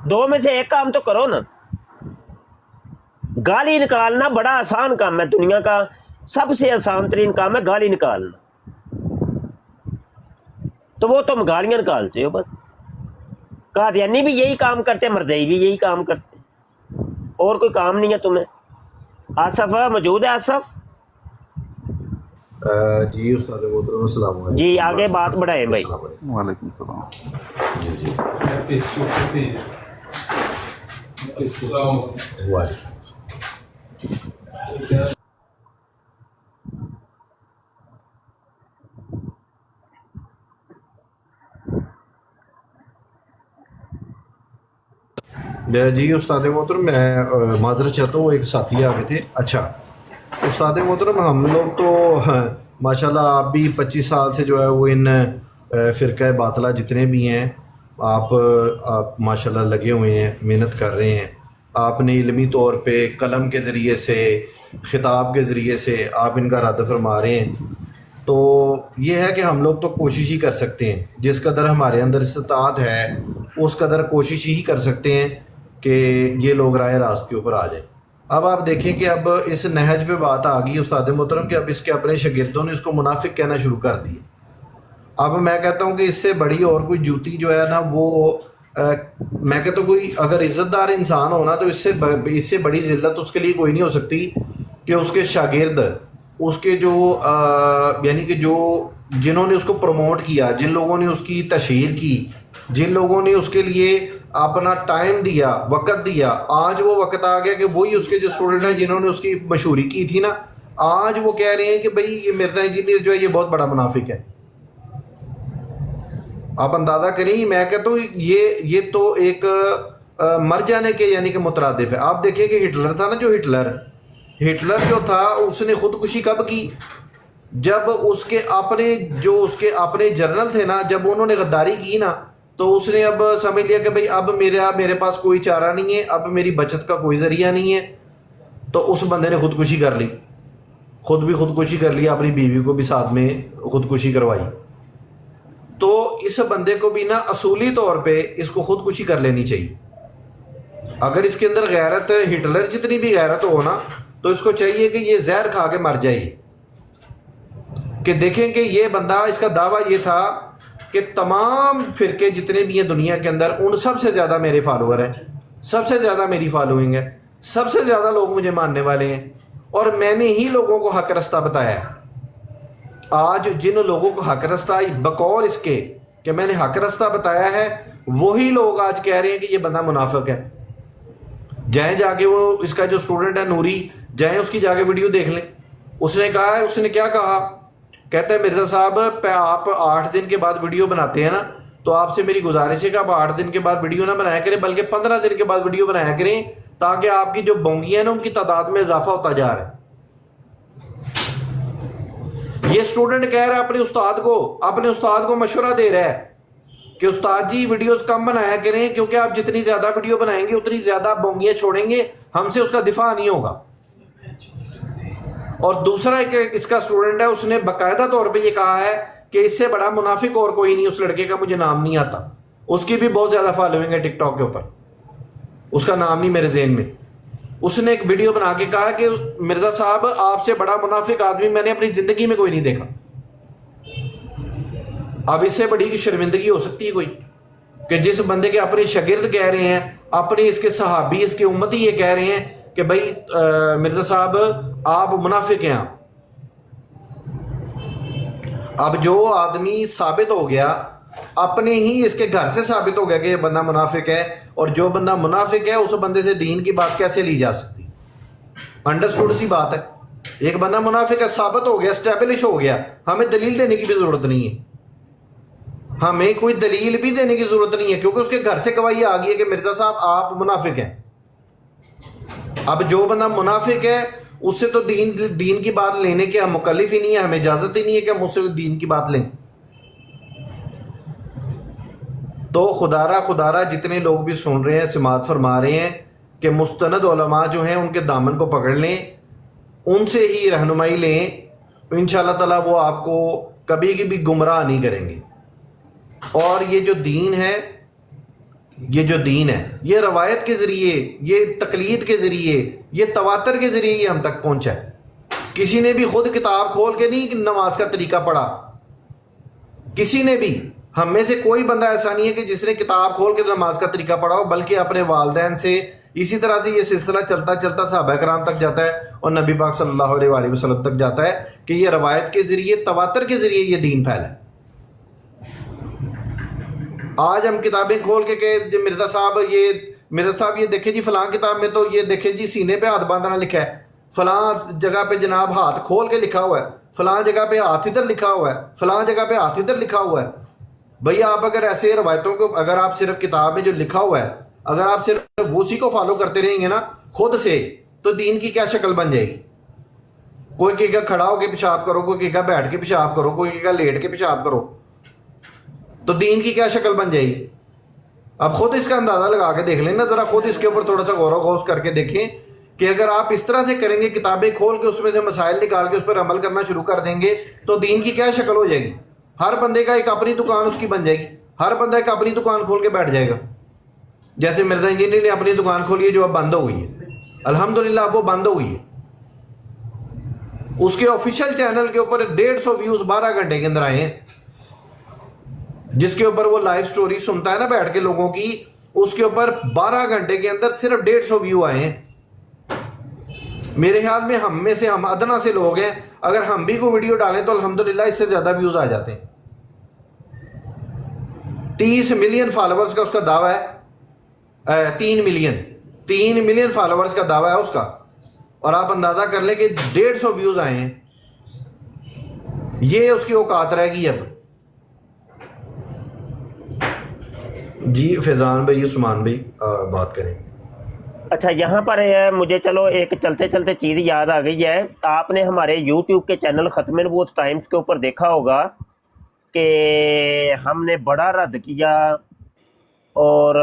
دو میں سے ایک کام تو کرو نا۔ گالی نکالنا بڑا آسان کام ہے، دنیا کا سب سے آسان ترین کام ہے گالی نکالنا، تو وہ تم گالیاں نکالتے ہو بس۔ قادیانی بھی یہی کام کرتے، مرزائی بھی یہی کام کرتے، اور کوئی کام نہیں ہے تمہیں۔ آصف موجود ہے؟ آصف جی استاد محترم السلام علیکم جی، آگے بات بڑھائیں بھائی۔ السلام علیکم۔ وعلیکم السلام۔ جی جی وعلیکم۔ جی استاد محترم، میں معذرت چاہتا ہوں، ایک ساتھی آ گئے تھے۔ اچھا استاد محترم، ہم لوگ تو ماشاءاللہ آپ بھی 25 سال سے جو ہے وہ ان فرقہ باطلہ جتنے بھی ہیں آپ ماشاءاللہ لگے ہوئے ہیں، محنت کر رہے ہیں۔ آپ نے علمی طور پہ قلم کے ذریعے سے، خطاب کے ذریعے سے آپ ان کا رد فرما رہے ہیں، تو یہ ہے کہ ہم لوگ تو کوشش ہی کر سکتے ہیں، جس قدر ہمارے اندر استطاعت ہے اس قدر کوشش ہی کر سکتے ہیں کہ یہ لوگ راہ راست کے اوپر آ جائیں۔ اب آپ دیکھیں کہ اب اس نہج پہ بات آ گئی استاد محترم کہ اب اس کے اپنے شاگردوں نے اس کو منافق کہنا شروع کر دی۔ اب میں کہتا ہوں کہ اس سے بڑی اور کوئی جوتی جو ہے نا وہ میں کہتا ہوں کوئی اگر عزت دار انسان ہونا تو اس سے بڑی ذلت اس کے لیے کوئی نہیں ہو سکتی کہ اس کے شاگرد، اس کے جو یعنی کہ جو جنہوں نے اس کو پروموٹ کیا، جن لوگوں نے اس کی تشہیر کی، جن لوگوں نے اس کے لیے اپنا ٹائم دیا، وقت دیا، آج وہ وقت آ گیا کہ وہی اس کے جو اسٹوڈنٹ ہیں جنہوں نے اس کی مشہوری کی تھی نا، آج وہ کہہ رہے ہیں کہ بھئی یہ مرزا انجینئر جو ہے یہ بہت بڑا منافق ہے۔ آپ اندازہ کریں، میں کہتا ہوں یہ تو ایک مر جانے کے یعنی کہ مترادف ہے۔ آپ دیکھیں کہ ہٹلر تھا نا، جو ہٹلر جو تھا، اس نے خودکشی کب کی؟ جب اس کے اپنے جنرل تھے نا، جب انہوں نے غداری کی نا، تو اس نے اب سمجھ لیا کہ بھئی اب میرے پاس کوئی چارہ نہیں ہے، اب میری بچت کا کوئی ذریعہ نہیں ہے، تو اس بندے نے خودکشی کر لی، خود بھی خودکشی کر لی، اپنی بیوی کو بھی ساتھ میں خودکشی کروائی۔ تو اس بندے کو بھی نا اصولی طور پہ اس کو خودکشی کر لینی چاہیے۔ اگر اس کے اندر غیرت، ہٹلر جتنی بھی غیرت ہو نا، تو اس کو چاہیے کہ یہ زہر کھا کے مر جائے، کہ دیکھیں کہ یہ بندہ، اس کا دعویٰ یہ تھا کہ تمام فرقے جتنے بھی ہیں دنیا کے اندر، ان سب سے زیادہ میرے فالوور ہیں، سب سے زیادہ میری فالوئنگ ہے، سب سے زیادہ لوگ مجھے ماننے والے ہیں، اور میں نے ہی لوگوں کو حق رستہ بتایا ہے۔ آج جن لوگوں کو حق رستہ، بقول اس کے کہ میں نے حق رستہ بتایا ہے، وہی لوگ آج کہہ رہے ہیں کہ یہ بندہ منافق ہے۔ جائیں جا کے وہ اس کا جو اسٹوڈنٹ ہے نوری، جائیں اس کی جا کے ویڈیو دیکھ لیں۔ اس نے کہا ہے، اس نے کیا کہا؟ کہتا ہے مرزا صاحب آپ 8 دن کے بعد ویڈیو بناتے ہیں نا، تو آپ سے میری گزارش ہے کہ آپ 8 دن کے بعد ویڈیو نہ بنایا کریں، بلکہ 15 دن کے بعد ویڈیو بنایا کریں، تاکہ آپ کی جو بونگیاں ہیں نا ان کی تعداد میں اضافہ ہوتا جا رہا ہے۔ یہ اسٹوڈنٹ کہہ رہا ہے اپنے استاد کو مشورہ دے رہا ہے کہ استاد جی ویڈیوز کم بنایا کریں، کیونکہ آپ جتنی زیادہ ویڈیو بنائیں گے اتنی زیادہ بونگیاں چھوڑیں گے، ہم سے اس کا دفاع نہیں ہوگا۔ اور دوسرا ایک اس کا اسٹوڈنٹ ہے، اس نے باقاعدہ طور پہ یہ کہا ہے کہ اس سے بڑا منافق اور کوئی نہیں، اس لڑکے کا مجھے نام نہیں آتا، اس کی بھی بہت زیادہ فالوئنگ ہے ٹک ٹاک کے اوپر، اس کا نام نہیں میرے ذہن میں۔ اس نے ایک ویڈیو بنا کے کہا کہ مرزا صاحب آپ سے بڑا منافق آدمی میں نے اپنی زندگی میں کوئی نہیں دیکھا۔ اب اس سے بڑی شرمندگی ہو سکتی ہے کوئی، کہ جس بندے کے اپنے شاگرد کہہ رہے ہیں، اپنے اس کے صحابی، اس کے امتی یہ کہہ رہے ہیں کہ بھائی مرزا صاحب آپ منافق ہیں۔ اب جو آدمی ثابت ہو گیا، اپنے ہی اس کے گھر سے ثابت ہو گیا کہ یہ بندہ منافق ہے، اور جو بندہ منافق ہے اس بندے سے دین کی بات کیسے لی جا سکتی؟ انڈرسٹوڈ سی بات ہے۔ ایک بندہ منافق ہے، ثابت ہو گیا، اسٹیبلش ہو گیا، ہمیں دلیل دینے کی بھی ضرورت نہیں ہے، ہمیں کوئی دلیل بھی دینے کی ضرورت نہیں ہے، کیونکہ اس کے گھر سے گواہی آ گئی ہے کہ مرزا صاحب آپ منافق ہیں۔ اب جو بندہ منافق ہے اس سے تو دین کی بات لینے کے ہم مکلف ہی نہیں ہے، ہمیں اجازت ہی نہیں ہے کہ ہم اس سے دین کی بات لیں۔ تو خدارہ جتنے لوگ بھی سن رہے ہیں، سماعت فرما رہے ہیں، کہ مستند علماء جو ہیں ان کے دامن کو پکڑ لیں، ان سے ہی رہنمائی لیں، انشاءاللہ تعالیٰ وہ آپ کو کبھی بھی گمراہ نہیں کریں گے۔ اور یہ جو دین ہے یہ روایت کے ذریعے، یہ تقلید کے ذریعے، یہ تواتر کے ذریعے یہ ہم تک پہنچا ہے۔ کسی نے بھی خود کتاب کھول کے نہیں نماز کا طریقہ پڑھا، کسی نے بھی، ہم میں سے کوئی بندہ ایسا نہیں ہے کہ جس نے کتاب کھول کے نماز کا طریقہ پڑھا ہو، بلکہ اپنے والدین سے اسی طرح سے یہ سلسلہ چلتا چلتا صحابہ کرام تک جاتا ہے، اور نبی پاک صلی اللہ علیہ وآلہ وسلم تک جاتا ہے، کہ یہ روایت کے ذریعے، تواتر کے ذریعے یہ دین پھیلا ہے۔ آج ہم کتابیں کھول کے کہ مرزا صاحب یہ دیکھیں جی فلاں کتاب میں تو یہ دیکھیں جی سینے پہ ہاتھ باندھنا لکھا ہے، فلاں جگہ پہ جناب ہاتھ کھول کے لکھا ہوا ہے، فلاں جگہ پہ ہاتھ ادھر لکھا ہوا ہے، فلاں جگہ پہ ہاتھ ادھر لکھا ہوا ہے۔ بھئی آپ اگر ایسے روایتوں کو، اگر آپ صرف کتاب میں جو لکھا ہوا ہے، اگر آپ صرف اسی کو فالو کرتے رہیں گے نا خود سے، تو دین کی کیا شکل بن جائے گی؟ کوئی کہے گا کھڑا ہو کے پیشاب کرو، کوئی کہے گا بیٹھ کے پیشاب کرو، کوئی کہے گا لیٹ کے پیشاب کرو، تو دین کی کیا شکل بن جائے گی؟ اب خود اس کا اندازہ لگا کے دیکھ لیں نا ذرا، خود اس کے اوپر تھوڑا سا غور و خوض کر کے دیکھیں کہ اگر آپ اس طرح سے کریں گے، کتابیں کھول کے اس میں سے مسائل نکال کے اس پر عمل کرنا شروع کر دیں گے، تو دین کی کیا شکل ہو جائے گی؟ ہر بندے کا ایک اپنی دکان اس کی بن جائے گی، ہر بندہ ایک اپنی دکان کھول کے بیٹھ جائے گا۔ جیسے مرزا انجینئر نے اپنی دکان کھولی ہے جو اب بند ہو گئی ہے، الحمدللہ اب وہ بند ہو گئی ہے۔ اس کے آفیشیل چینل کے اوپر 150 ویوز 12 گھنٹے کے اندر آئے ہیں، جس کے اوپر وہ لائیو سٹوری سنتا ہے نا بیٹھ کے لوگوں کی، اس کے اوپر 12 گھنٹے کے اندر صرف 150 ویو آئے ہیں۔ میرے خیال میں ہم میں سے ہم ادنا سے لوگ ہیں، اگر ہم بھی کوئی ویڈیو ڈالیں تو الحمدللہ اس سے زیادہ ویوز آ جاتے ہیں۔ 30 ملین فالوورز کا اس کا دعویٰ ہے، 3 ملین فالوورز کا دعویٰ ہے اس کا، اور آپ اندازہ کر لیں کہ 150 ویوز آئے ہیں۔ یہ اس کی اوقات رہ گئی اب۔ جی فیضان بھائی، عثمان بھائی بات کریں۔ اچھا، یہاں پر مجھے چلو ایک چلتے چلتے چیز یاد آ گئی ہے۔ آپ نے ہمارے یوٹیوب کے چینل ختم نبوت ٹائمز کے اوپر دیکھا ہوگا کہ ہم نے بڑا رد کیا، اور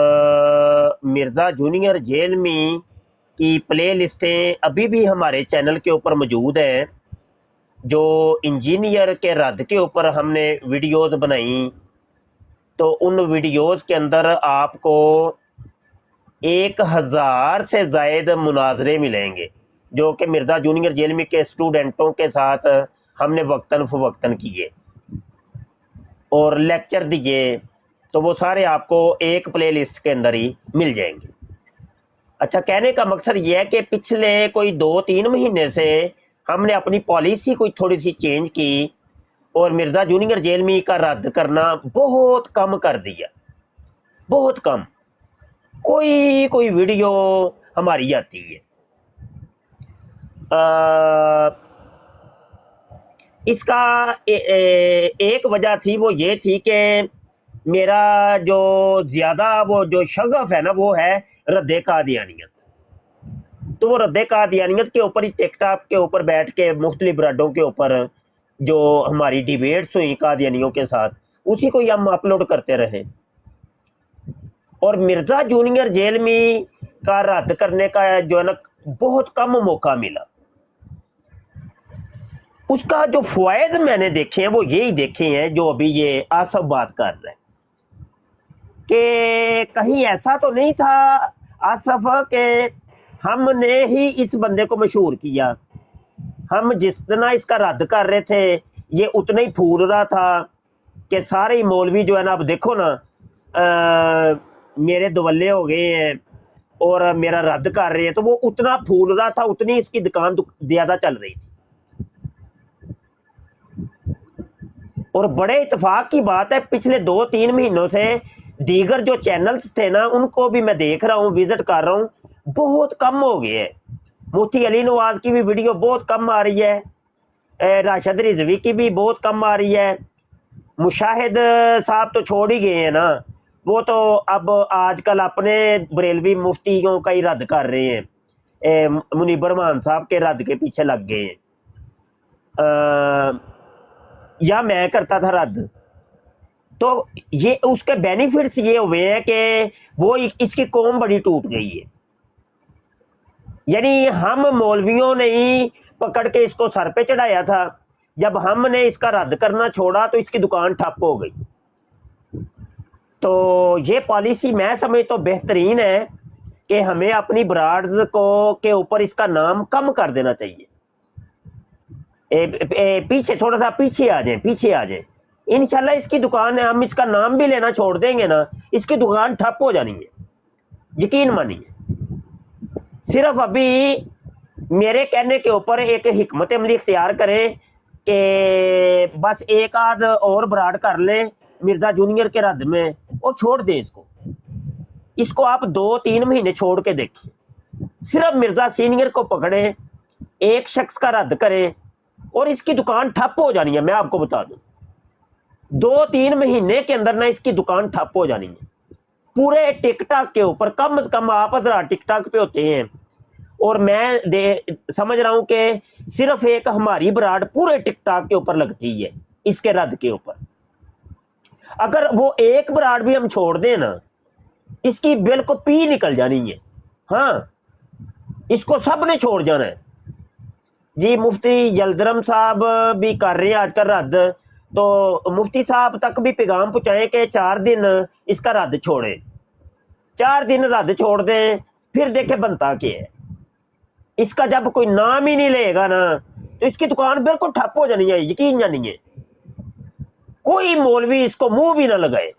مرزا جونیئر جیلمی کی پلے لسٹیں ابھی بھی ہمارے چینل کے اوپر موجود ہیں، جو انجینئر کے رد کے اوپر ہم نے ویڈیوز بنائیں، تو ان ویڈیوز کے اندر آپ کو 1000 سے زائد مناظرے ملیں گے، جو کہ مرزا جونیئر جیلمی کے اسٹوڈنٹوں کے ساتھ ہم نے وقتاً فوقتاً کیے اور لیکچر دیے، تو وہ سارے آپ کو ایک پلے لسٹ کے اندر ہی مل جائیں گے۔ اچھا، کہنے کا مقصد یہ ہے کہ پچھلے کوئی 2-3 مہینے سے ہم نے اپنی پالیسی کوئی تھوڑی سی چینج کی اور مرزا جونیئر جیلمی کا رد کرنا بہت کم کر دیا، بہت کم، کوئی ویڈیو ہماری آتی ہے۔ اس کا ایک وجہ تھی، وہ یہ تھی کہ میرا جو زیادہ وہ جو شغف ہے نا، وہ ہے رد قادیانیت۔ تو وہ رد قادیانیت کے اوپر ہی ٹک ٹاک کے اوپر بیٹھ کے مختلف براڈوں کے اوپر جو ہماری ڈیبیٹس ہوئی قادیانیوں کے ساتھ، اسی کو ہی ہم اپلوڈ کرتے رہے، اور مرزا جونیئر جیلمی کا رد کرنے کا جو ہے نا بہت کم موقع ملا۔ اس کا جو فوائد میں نے دیکھے ہیں وہ یہی دیکھے ہیں جو ابھی یہ آصف بات کر رہے ہیں، کہ کہیں ایسا تو نہیں تھا آصف کہ ہم نے ہی اس بندے کو مشہور کیا، ہم جتنا اس کا رد کر رہے تھے یہ اتنا ہی پھول رہا تھا کہ سارے مولوی جو ہے نا، اب دیکھو نا میرے دولے ہو گئے ہیں اور میرا رد کر رہے ہیں، تو وہ اتنا پھول رہا تھا، اتنی اس کی دکان زیادہ چل رہی تھی۔ اور بڑے اتفاق کی بات ہے، پچھلے 2-3 مہینوں سے دیگر جو چینلز تھے نا، ان کو بھی میں دیکھ رہا ہوں، وزٹ کر رہا ہوں، بہت کم ہو گئے ہیں۔ مفتی علی نواز کی بھی ویڈیو بہت کم آ رہی ہے، راشد رضوی کی بھی بہت کم آ رہی ہے، مشاہد صاحب تو چھوڑ ہی گئے ہیں نا، وہ تو اب آج کل اپنے بریلوی مفتیوں کا ہی رد کر رہے ہیں، منیب رحمان صاحب کے رد کے پیچھے لگ گئے ہیں، یا میں کرتا تھا رد۔ تو یہ اس کے بینیفٹس یہ ہوئے ہیں کہ وہ اس کی قوم بڑی ٹوٹ گئی ہے، یعنی ہم مولویوں نے ہی پکڑ کے اس کو سر پہ چڑھایا تھا، جب ہم نے اس کا رد کرنا چھوڑا تو اس کی دکان ٹھپ ہو گئی۔ تو یہ پالیسی میں سمجھتا ہوں بہترین ہے کہ ہمیں اپنی براڈز کو کے اوپر اس کا نام کم کر دینا چاہیے۔ پیچھے تھوڑا سا پیچھے آ جائیں، انشاءاللہ اس کی دکان، ہم اس کا نام بھی لینا چھوڑ دیں گے نا، اس کی دکان ٹھپ ہو جانی ہے، یقین مانیے۔ صرف ابھی میرے کہنے کے اوپر ایک حکمت عملی اختیار کریں کہ بس ایک آدھ اور براڈ کر لیں مرزا جونیئر کے رد میں اور چھوڑ دیں اس کو آپ 2-3 مہینے چھوڑ کے دیکھیں، صرف مرزا سینئر کو پکڑیں، ایک شخص کا رد کریں اور اس کی دکان ٹھپ ہو جانی ہے۔ میں آپ کو بتا دوں 2-3 مہینے کے اندر نہ اس کی دکان ٹھپ ہو جانی ہے، پورے ٹک ٹاک کے اوپر۔ کم از کم آپ حضرات ٹک ٹاک پہ ہوتے ہیں، اور میں سمجھ رہا ہوں کہ صرف ایک ہماری براڈ پورے ٹک ٹاک کے اوپر لگتی ہے اس کے رد کے اوپر۔ اگر وہ ایک براڈ بھی ہم چھوڑ دیں نا، اس کی بالکل پی نکل جانی ہے، ہاں اس کو سب نے چھوڑ جانا ہے۔ جی مفتی یلدرم صاحب بھی کر رہے ہیں آج کل رد، تو مفتی صاحب تک بھی پیغام پہنچائیں کہ 4 دن اس کا رد چھوڑیں، 4 دن رد چھوڑ دیں، پھر دیکھیں بنتا کیا ہے۔ اس کا جب کوئی نام ہی نہیں لے گا نا تو اس کی دکان بالکل ٹھپ ہو جانی ہے، یقین جانیے، کوئی مولوی اس کو منہ بھی نہ لگائے۔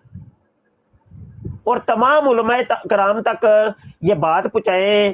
اور تمام علماء کرام تک یہ بات پہنچائیں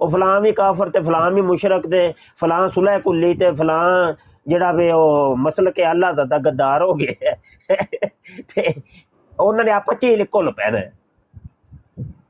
ਉਹ ਫਲਾਂ ਵੀ ਕਾਫਰ ਤੇ ਫਲਾਂ ਵੀ ਮੁਸ਼ਰਕ ਤੇ ਫਲਾਂ ਸੁਲਹ ਕੁੱਲੀ ਤੇ ਫਲਾਂ ਜਿਹੜਾ ਵੇ ਉਹ ਮਸਲ ਕੇ ਅੱਲਾ ਦਾ ਗੱਦਾਰ ਹੋ ਗਏ ਤੇ ਉਹਨਾਂ ਨੇ ਆਪਸ 'ਚ ਹੀ ਘੁਲ ਪੈਣਾ।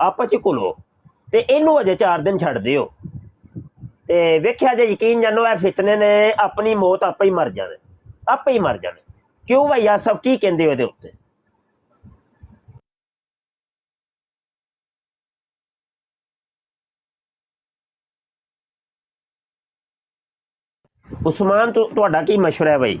ਆਪਸ 'ਚ ਘੁਲੋ ਤੇ ਇਹਨੂੰ ਅਜੇ 4 ਦਿਨ ਛੱਡ ਦਿਓ ਤੇ ਵੇਖਿਆ ਜੇ ਯਕੀਨ ਜਾਨੋ ਇਹ ਫਿਤਨੇ ਨੇ ਆਪਣੀ ਮੌਤ ਆਪੇ ਹੀ ਮਰ ਜਾਣਾ, ਆਪੇ ਹੀ ਮਰ ਜਾਣਾ। ਕਿਉਂ ਭਾਈ ਆਸਫ ਕੀ ਕਹਿੰਦੇ ਹੋ ਇਹਦੇ ਉੱਤੇ? ਉਸਮਾਨ ਤੁਹਾਡਾ ਕੀ ਮਸ਼ਵਰਾ ਹੈ ਭਾਈ?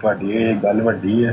ਤੁਹਾਡੀ ਇਹ ਗੱਲ ਵੱਡੀ ਹੈ।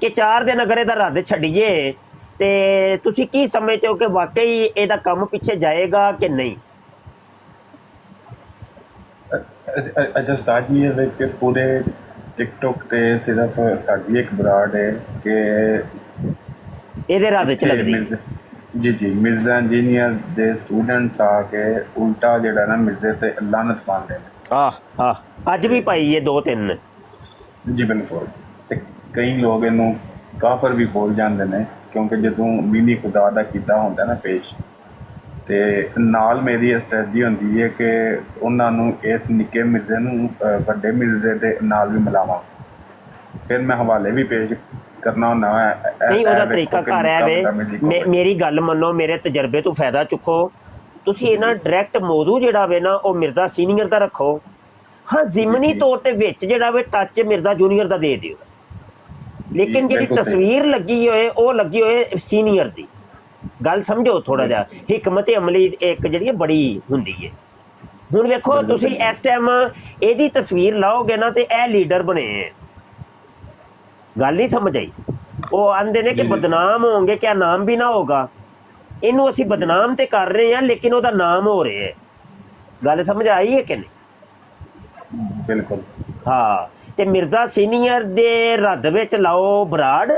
ਕਿ 4 ਦਿਨ ਅਗਰ ਇਹਦਾ ਰੱਦ ਛੱਡੀਏ ਤੇ ਤੁਸੀਂ ਕੀ ਸਮਝਦੇ ਹੋ ਕਿ ਵਾਕਈ ਇਹਦਾ ਕੰਮ ਪਿੱਛੇ ਜਾਏਗਾ ਕਿ ਨਹੀਂ? ਅੱਛਾ ਉਸਤਾਦ ਜੀ, ਇਹ ਵੇਖ ਕੇ ਪੂਰੇ ਟਿਕਟੋਕ ਤੇ ਸਿਰਫ ਸਾਡੀ ਇੱਕ ਬਰਾੜ ਹੈ ਕਿ ਇਹਦੇ ਰੱਦ 'ਚ ਲੱਗਦੀ। ਜੀ ਜੀ, ਮਿਰਜ਼ਾ ਇੰਜੀਨੀਅਰ ਦੇ ਸਟੂਡੈਂਟਸ ਆ ਕੇ ਉਲਟਾ ਜਿਹੜਾ ਨਾ ਮਿਰਜ਼ੇ ਤੇ ਲਾਨਤ ਪਾਉਂਦੇ ਨੇ। ਆਹ ਅੱਜ ਵੀ ਭਾਈ ਇਹ 2-3 ਨੇ। ਜੀ ਬਿਲਕੁਲ, ਤੇ ਕਈ ਲੋਕ ਇਹਨੂੰ ਕਾਫਰ ਵੀ ਬੋਲ ਜਾਂਦੇ ਨੇ ਕਿਉਂਕਿ ਜਦੋਂ ਮੀਨੀ ਖੁਦਾ ਦਾ ਕੀਤਾ ਹੁੰਦਾ ਨਾ ਪੇਸ਼, ਤੇ ਨਾਲ ਮੇਰੀ ਅਸਤਰਜੀ ਹੁੰਦੀ ਹੈ ਕਿ ਉਹਨਾਂ ਨੂੰ ਇਸ ਨਿੱਕੇ ਮਿਰਜ਼ੇ ਨੂੰ ਵੱਡੇ ਮਿਰਜ਼ੇ ਦੇ ਨਾਲ ਵੀ ਮਿਲਾਵਾਂ। ਫਿਰ ਮੈਂ ਹਵਾਲੇ ਵੀ ਪੇਸ਼ ਕਰਨਾ ਹੁੰਦਾ ਹੈ। ਨਹੀਂ ਉਹਦਾ ਤਰੀਕਾ ਘਰ ਹੈ ਵੇ। ਮੇਰੀ ਗੱਲ ਮੰਨੋ, ਮੇਰੇ ਤਜਰਬੇ ਤੋਂ ਫਾਇਦਾ ਚੁੱਕੋ। ਤੁਸੀਂ ਇਹਨਾਂ ਡਾਇਰੈਕਟ ਮੌਜੂ ਜਿਹੜਾ ਵੇ ਨਾ ਉਹ ਮਿਰਜ਼ਾ ਸੀਨੀਅਰ ਦਾ ਰੱਖੋ। ਹਾਂ ਜ਼ਿਮਨੀ ਤੌਰ ਤੇ ਵਿੱਚ ਜਿਹੜਾ ਵੇ ਟੱਚ ਮਿਰਜ਼ਾ ਜੂਨੀਅਰ ਦਾ ਦੇ ਦਿਓ, ਲੇਕਿਨ ਜਿਹੜੀ ਤਸਵੀਰ ਲੱਗੀ ਹੋਏ ਉਹ ਲੱਗੀ ਹੋਏ ਸੀਨੀਅਰ ਦੀ। ਗੱਲ ਸਮਝੋ ਥੋੜਾ ਜਿਹਾ, ਹਿਕਮਤ ਅਮਲੀ ਇੱਕ ਜਿਹੜੀ ਬੜੀ ਹੁੰਦੀ ਹੈ। ਹੁਣ ਵੇਖੋ ਤੁਸੀਂ ਇਸ ਟਾਈਮ ਇਹਦੀ ਤਸਵੀਰ ਲਾਓਗੇ ਨਾ ਤੇ ਇਹ ਲੀਡਰ ਬਣੇ। ਗੱਲ ਨਹੀਂ ਸਮਝ ਆਈ? ਉਹ ਆਂਦੇ ਨੇ ਕਿ ਬਦਨਾਮ ਹੋਣਗੇ, ਕਿਆ ਨਾਮ ਵੀ ਨਾ ਹੋਗਾ। ਇਹਨੂੰ ਅਸੀਂ ਬਦਨਾਮ ਤੇ ਕਰ ਰਹੇ ਹਾਂ ਲੇਕਿਨ ਉਹਦਾ ਨਾਮ ਹੋ ਰਿਹਾ ਹੈ। ਗੱਲ ਸਮਝ ਆਈ ਹੈ ਕਿ ਨਹੀਂ? ਬਿਲਕੁਲ ਹਾਂ। ਤੇ ਮਿਰਜ਼ਾ ਸੀਨੀਅਰ ਦੇ ਰੱਦ ਵਿੱਚ ਲਾਓ ਬਰਾੜ,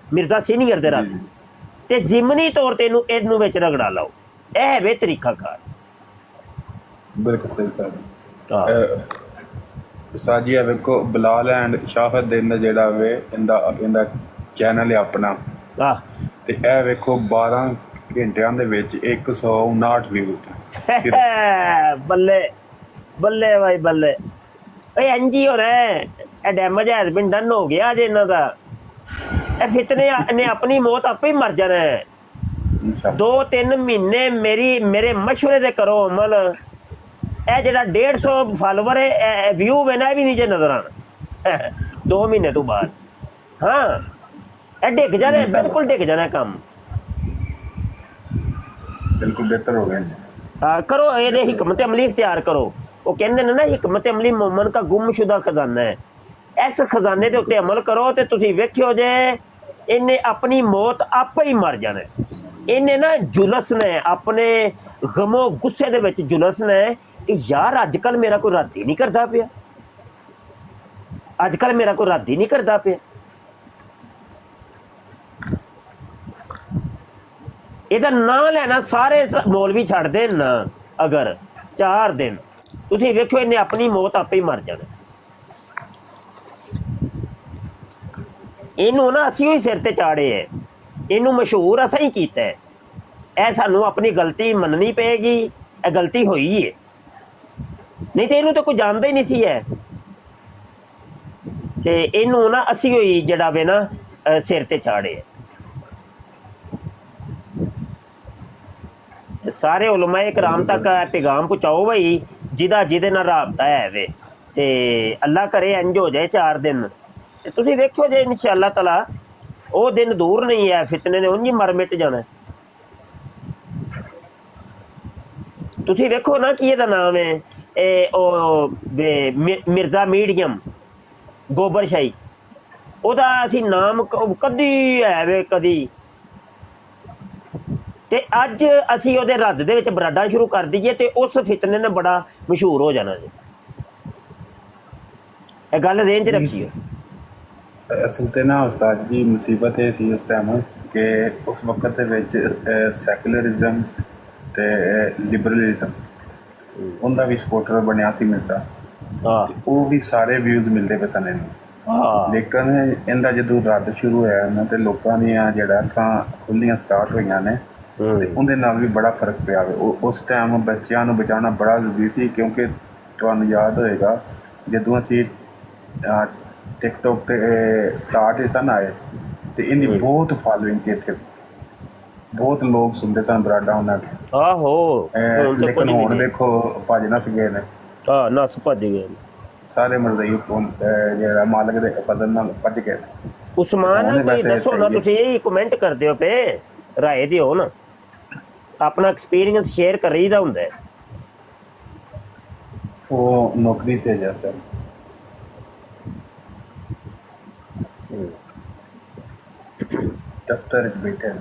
ਮਿਰਜ਼ਾ ਸੀਨੀਅਰ ਦੇ ਰੱਦ, ਤੇ ਜ਼ਿਮਨੀ ਤੌਰ ਤੇ ਇਹਨੂੰ ਵਿੱਚ ਰਗੜਾ ਲਾਓ। ਇਹ ਵੇ ਤਰੀਕਾ ਕਾਰ। ਬਿਲਕੁਲ ਸਹੀ ਗੱਲ। ਉਸਤਾਦ ਜੀ ਵੇਖੋ ਬਲਾਲ ਐਂਡ ਸ਼ਾਹਦ ਦਾ ਜਿਹੜਾ ਵੇ ਇਹਦਾ ਚੈਨਲ ਹੈ ਆਪਣਾ, ਤੇ ਇਹ ਵੇਖੋ 12 ਘੰਟਿਆਂ ਦੇ ਵਿੱਚ 159 ਵਿਊ। ਬੱਲੇ ਬੱਲੇ ਭਾਈ ਬੱਲੇ। ਇਹ ਇੰਜੀ ਹੋ ਰਿਹਾ, ਇਹ ਡੈਮੇਜ ਹੈਜ਼ ਬੀਨ ਡਨ ਹੋ ਗਿਆ ਜੇ ਇਹਨਾਂ ਦਾ। ਇਹ ਫਿਤਨੇ ਨੇ ਆਪਣੀ ਮੌਤ ਆਪੇ ਹੀ ਮਰ ਜਾਣਾ ਹੈ। 2-3 ਮਹੀਨੇ ਮੇਰੇ ਮਸ਼ਵਰੇ ਦੇ ਕਰੋ ਅਮਲ। ਇਹ ਜਿਹੜਾ 150 ਫਾਲੋਵਰ ਹੈ ਵਿਊ ਵੇ ਨਾ ਇਹ ਵੀ ਨੀਚੇ ਨਜ਼ਰ ਆਉਣਾ 2 ਮਹੀਨੇ ਤੋਂ ਬਾਅਦ। ਹਾਂ ਇਹ ਡਿੱਗ ਜਾਣਾ, ਬਿਲਕੁਲ ਡਿੱਗ ਜਾਣਾ ਕੰਮ। ਬਿਲਕੁਲ ਬਿਹਤਰ ਹੋ ਗਿਆ। ਕਰੋ ਇਹਦੇ ਹਿਕਮਤ ਅਮਲੀ ਇਖਤਿਆਰ ਕਰੋ। ਉਹ ਕਹਿੰਦੇ ਨੇ ਨਾ ਹਿਕਮਤ ਅਮਲੀ ਮੋਮਨ ਦਾ ਗੁੰਮਸ਼ੁਦਾ ਖਜ਼ਾਨਾ ਹੈ। ਇਸ ਖਜ਼ਾਨੇ ਦੇ ਉੱਤੇ ਅਮਲ ਕਰੋ ਤੇ ਤੁਸੀਂ ਵੇਖਿਓ ਜੇ ਇਹਨੇ ਆਪਣੀ ਮੌਤ ਆਪੇ ਹੀ ਮਰ ਜਾਣਾ। ਇਹਨੇ ਨਾ ਜੁਲਸ ਨੇ ਆਪਣੇ ਗਮੋ ਗੁੱਸੇ ਦੇ ਵਿੱਚ ਜੁਲਸ ਨੇ ਕਿ ਯਾਰ ਅੱਜ ਕੱਲ੍ਹ ਮੇਰਾ ਕੋਈ ਰੱਦ ਹੀ ਨਹੀਂ ਕਰਦਾ ਪਿਆ, ਅੱਜ ਕੱਲ੍ਹ ਮੇਰਾ ਕੋਈ ਰੱਦ ਹੀ ਨਹੀਂ ਕਰਦਾ ਪਿਆ। ਇਹਦਾ ਨਾਂ ਲੈਣਾ ਸਾਰੇ ਮੌਲਵੀ ਛੱਡ ਦੇਣ ਨਾ ਅਗਰ 4 ਦਿਨ, ਤੁਸੀਂ ਵੇਖੋ ਇਹਨੇ ਆਪਣੀ ਮੌਤ ਆਪੇ ਹੀ ਮਰ ਜਾਣਾ। ਇਹਨੂੰ ਨਾ ਅਸੀਂ ਹੀ ਸਿਰ ਤੇ ਚਾੜੇ ਹੈ, ਇਹਨੂੰ ਮਸ਼ਹੂਰ ਅਸਾਂ ਹੀ ਕੀਤਾ ਹੈ। ਇਹ ਸਾਨੂੰ ਆਪਣੀ ਗਲਤੀ ਮੰਨਣੀ ਪਏਗੀ, ਇਹ ਗਲਤੀ ਹੋਈ ਹੈ, ਨਹੀਂ ਤੇ ਇਹਨੂੰ ਤਾਂ ਕੋਈ ਜਾਣਦਾ ਹੀ ਨਹੀਂ ਸੀ ਹੈ। ਤੇ ਇਹਨੂੰ ਨਾ ਅਸੀਂ ਹੋਈ ਜਿਹੜਾ ਵੇ ਨਾ ਸਿਰ ਤੇ ਚਾੜੇ ਹੈ। ਸਾਰੇ ਉਲਮਾਏ ਇਕਰਾਮ ਤੱਕ ਪੈਗਾਮ ਪਹੁੰਚਾਓ ਭਾਈ, ਜਿਹਦੇ ਨਾਲ ਰਾਬਤਾ ਹੈ ਵੇ, ਤੇ ਅੱਲਾ ਕਰੇ ਇੰਜ ਹੋ ਜਾਏ 4 ਦਿਨ ਤੇ ਤੁਸੀਂ ਵੇਖੋ ਜੇ ਇਨਸ਼ਾਅੱਲਾ ਤਾਲਾ ਉਹ ਦਿਨ ਦੂਰ ਨਹੀਂ ਹੈ, ਫਿਤਨੇ ਨੇ ਉਂਝ ਹੀ ਮਰ ਮਿਟ ਜਾਣਾ। ਤੁਸੀਂ ਵੇਖੋ ਨਾ ਕੀ ਇਹਦਾ ਨਾਮ ਹੈ, ਇਹ ਉਹ ਮਿਰਜ਼ਾ ਮੀਡੀਅਮ ਗੋਬਰ ਸ਼ਾਹੀ, ਉਹਦਾ ਅਸੀਂ ਨਾਮ ਕਦੀ ਹੈ ਵੇ ਕਦੀ, ਤੇ ਅੱਜ ਅਸੀਂ ਉਹਦੇ ਰੱਦ ਦੇ ਵਿੱਚ ਬਰਾਡਾ ਸ਼ੁਰੂ ਕਰ ਦਈਏ ਤੇ ਉਸ ਫਿਤਨੇ ਨੇ ਬੜਾ ਮਸ਼ਹੂਰ ਹੋ ਜਾਣਾ ਜੀ। ਇਹ ਗੱਲ ਰੇਂਜ ਰੱਖੀਏ। ਅਸਲ ਤੇ ਨਾ ਉਸਤਾਦ ਜੀ ਮੁਸੀਬਤ ਇਹ ਸੀ ਉਸ ਟਾਈਮ ਕਿ ਉਸ ਵਕਤ ਦੇ ਵਿੱਚ ਸੈਕੂਲਰਿਜ਼ਮ ਤੇ ਲਿਬਰਲਿਜ਼ਮ ਉਹਦਾ ਵੀ ਸਪੋਰਟਰ ਬਣਿਆ ਸੀ ਮਿਲਦਾ, ਉਹ ਵੀ ਸਾਰੇ ਵਿਊਜ਼ ਮਿਲਦੇ ਪਏ ਸਨ ਇਹਨੂੰ। ਲੇਕਿਨ ਇਹਦਾ ਜਦੋਂ ਰੱਦ ਸ਼ੁਰੂ ਹੋਇਆ ਨਾ ਤੇ ਲੋਕਾਂ ਦੀਆਂ ਜਿਹੜਾ ਅੱਖਾਂ ਖੁੱਲ੍ਹੀਆਂ ਸਟਾਰਟ ਹੋਈਆਂ ਨੇ ਤੇ ਉਹਦੇ ਨਾਲ ਵੀ ਬੜਾ ਫਰਕ ਪਿਆ। ਉਸ ਟਾਈਮ ਬੱਚਿਆਂ ਨੂੰ ਬਚਾਉਣਾ ਬੜਾ ਜ਼ਰੂਰੀ ਸੀ, ਕਿਉਂਕਿ ਤੁਹਾਨੂੰ ਯਾਦ ਹੋਏਗਾ ਜਦੋਂ ਅਸੀਂ ਟਿਕਟੋਕ ਤੇ ਸਟਾਰਟ ਹੀ ਸਨ ਆਏ ਤੇ ਇਹਦੀ ਬਹੁਤ ਫਾਲੋਇੰਗ ਸੀ ਇੱਥੇ, ਬਹੁਤ ਲੋਕ ਸੁਣਦੇ ਸਨ ਬਰਾਡਾ ਉਹਨਾਂ ਦੇ। ਆਹੋ ਲੇਕਿਨ ਹੁਣ ਦੇਖੋ ਭੱਜ ਨੱਸ ਗਏ ਨੇ, ਨੱਸ ਭੱਜ ਗਏ ਸਾਰੇ ਮਰਜ਼ਈ ਜਿਹੜਾ ਮਾਲਕ ਦੇ ਫਜ਼ਲ ਨਾਲ ਭੱਜ ਗਏ। ਉਸਮਾਨ ਦੱਸੋ ਨਾ, ਤੁਸੀਂ ਇਹ ਕਮੈਂਟ ਕਰਦੇ ਹੋ ਪਏ, ਰਾਏ ਦਿਓ ਨਾ, ਆਪਣਾ ਐਕਸਪੀਰੀਅੰਸ ਸ਼ੇਅਰ ਕਰੀਦਾ ਹੁੰਦਾ ਹੈ। ਉਹ ਨੌਕਰੀ ਤੇ ਜਿਸ ਟਾਈਮ ਦਫ਼ਤਰ 'ਚ ਬੈਠੇ ਨੇ।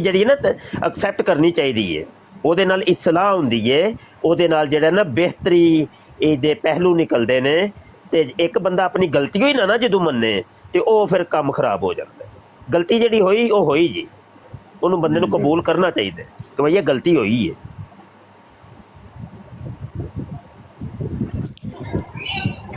ਜਿਹੜੀ ਨਾ ਐਕਸੈਪਟ ਕਰਨੀ ਚਾਹੀਦੀ ਹੈ, ਉਹਦੇ ਨਾਲ ਇਸਲਾਹ ਹੁੰਦੀ ਹੈ, ਉਹਦੇ ਨਾਲ ਜਿਹੜਾ ਨਾ ਬਿਹਤਰੀ ਇਹਦੇ ਪਹਿਲੂ ਨਿਕਲਦੇ ਨੇ। ਤੇ ਇੱਕ ਬੰਦਾ ਆਪਣੀ ਗਲਤੀ ਹੋਈ ਨਾ ਜਦੋਂ ਮੰਨੇ ਤੇ ਉਹ ਫਿਰ ਕੰਮ ਖਰਾਬ ਹੋ ਜਾਂਦਾ ਹੈ। ਗਲਤੀ ਜਿਹੜੀ ਹੋਈ ਉਹ ਹੋਈ ਜੀ, ਉਹਨੂੰ ਬੰਦੇ ਨੂੰ ਕਬੂਲ ਕਰਨਾ ਚਾਹੀਦਾ ਕਿ ਭਈ ਇਹ ਗਲਤੀ ਹੋਈ ਹੈ।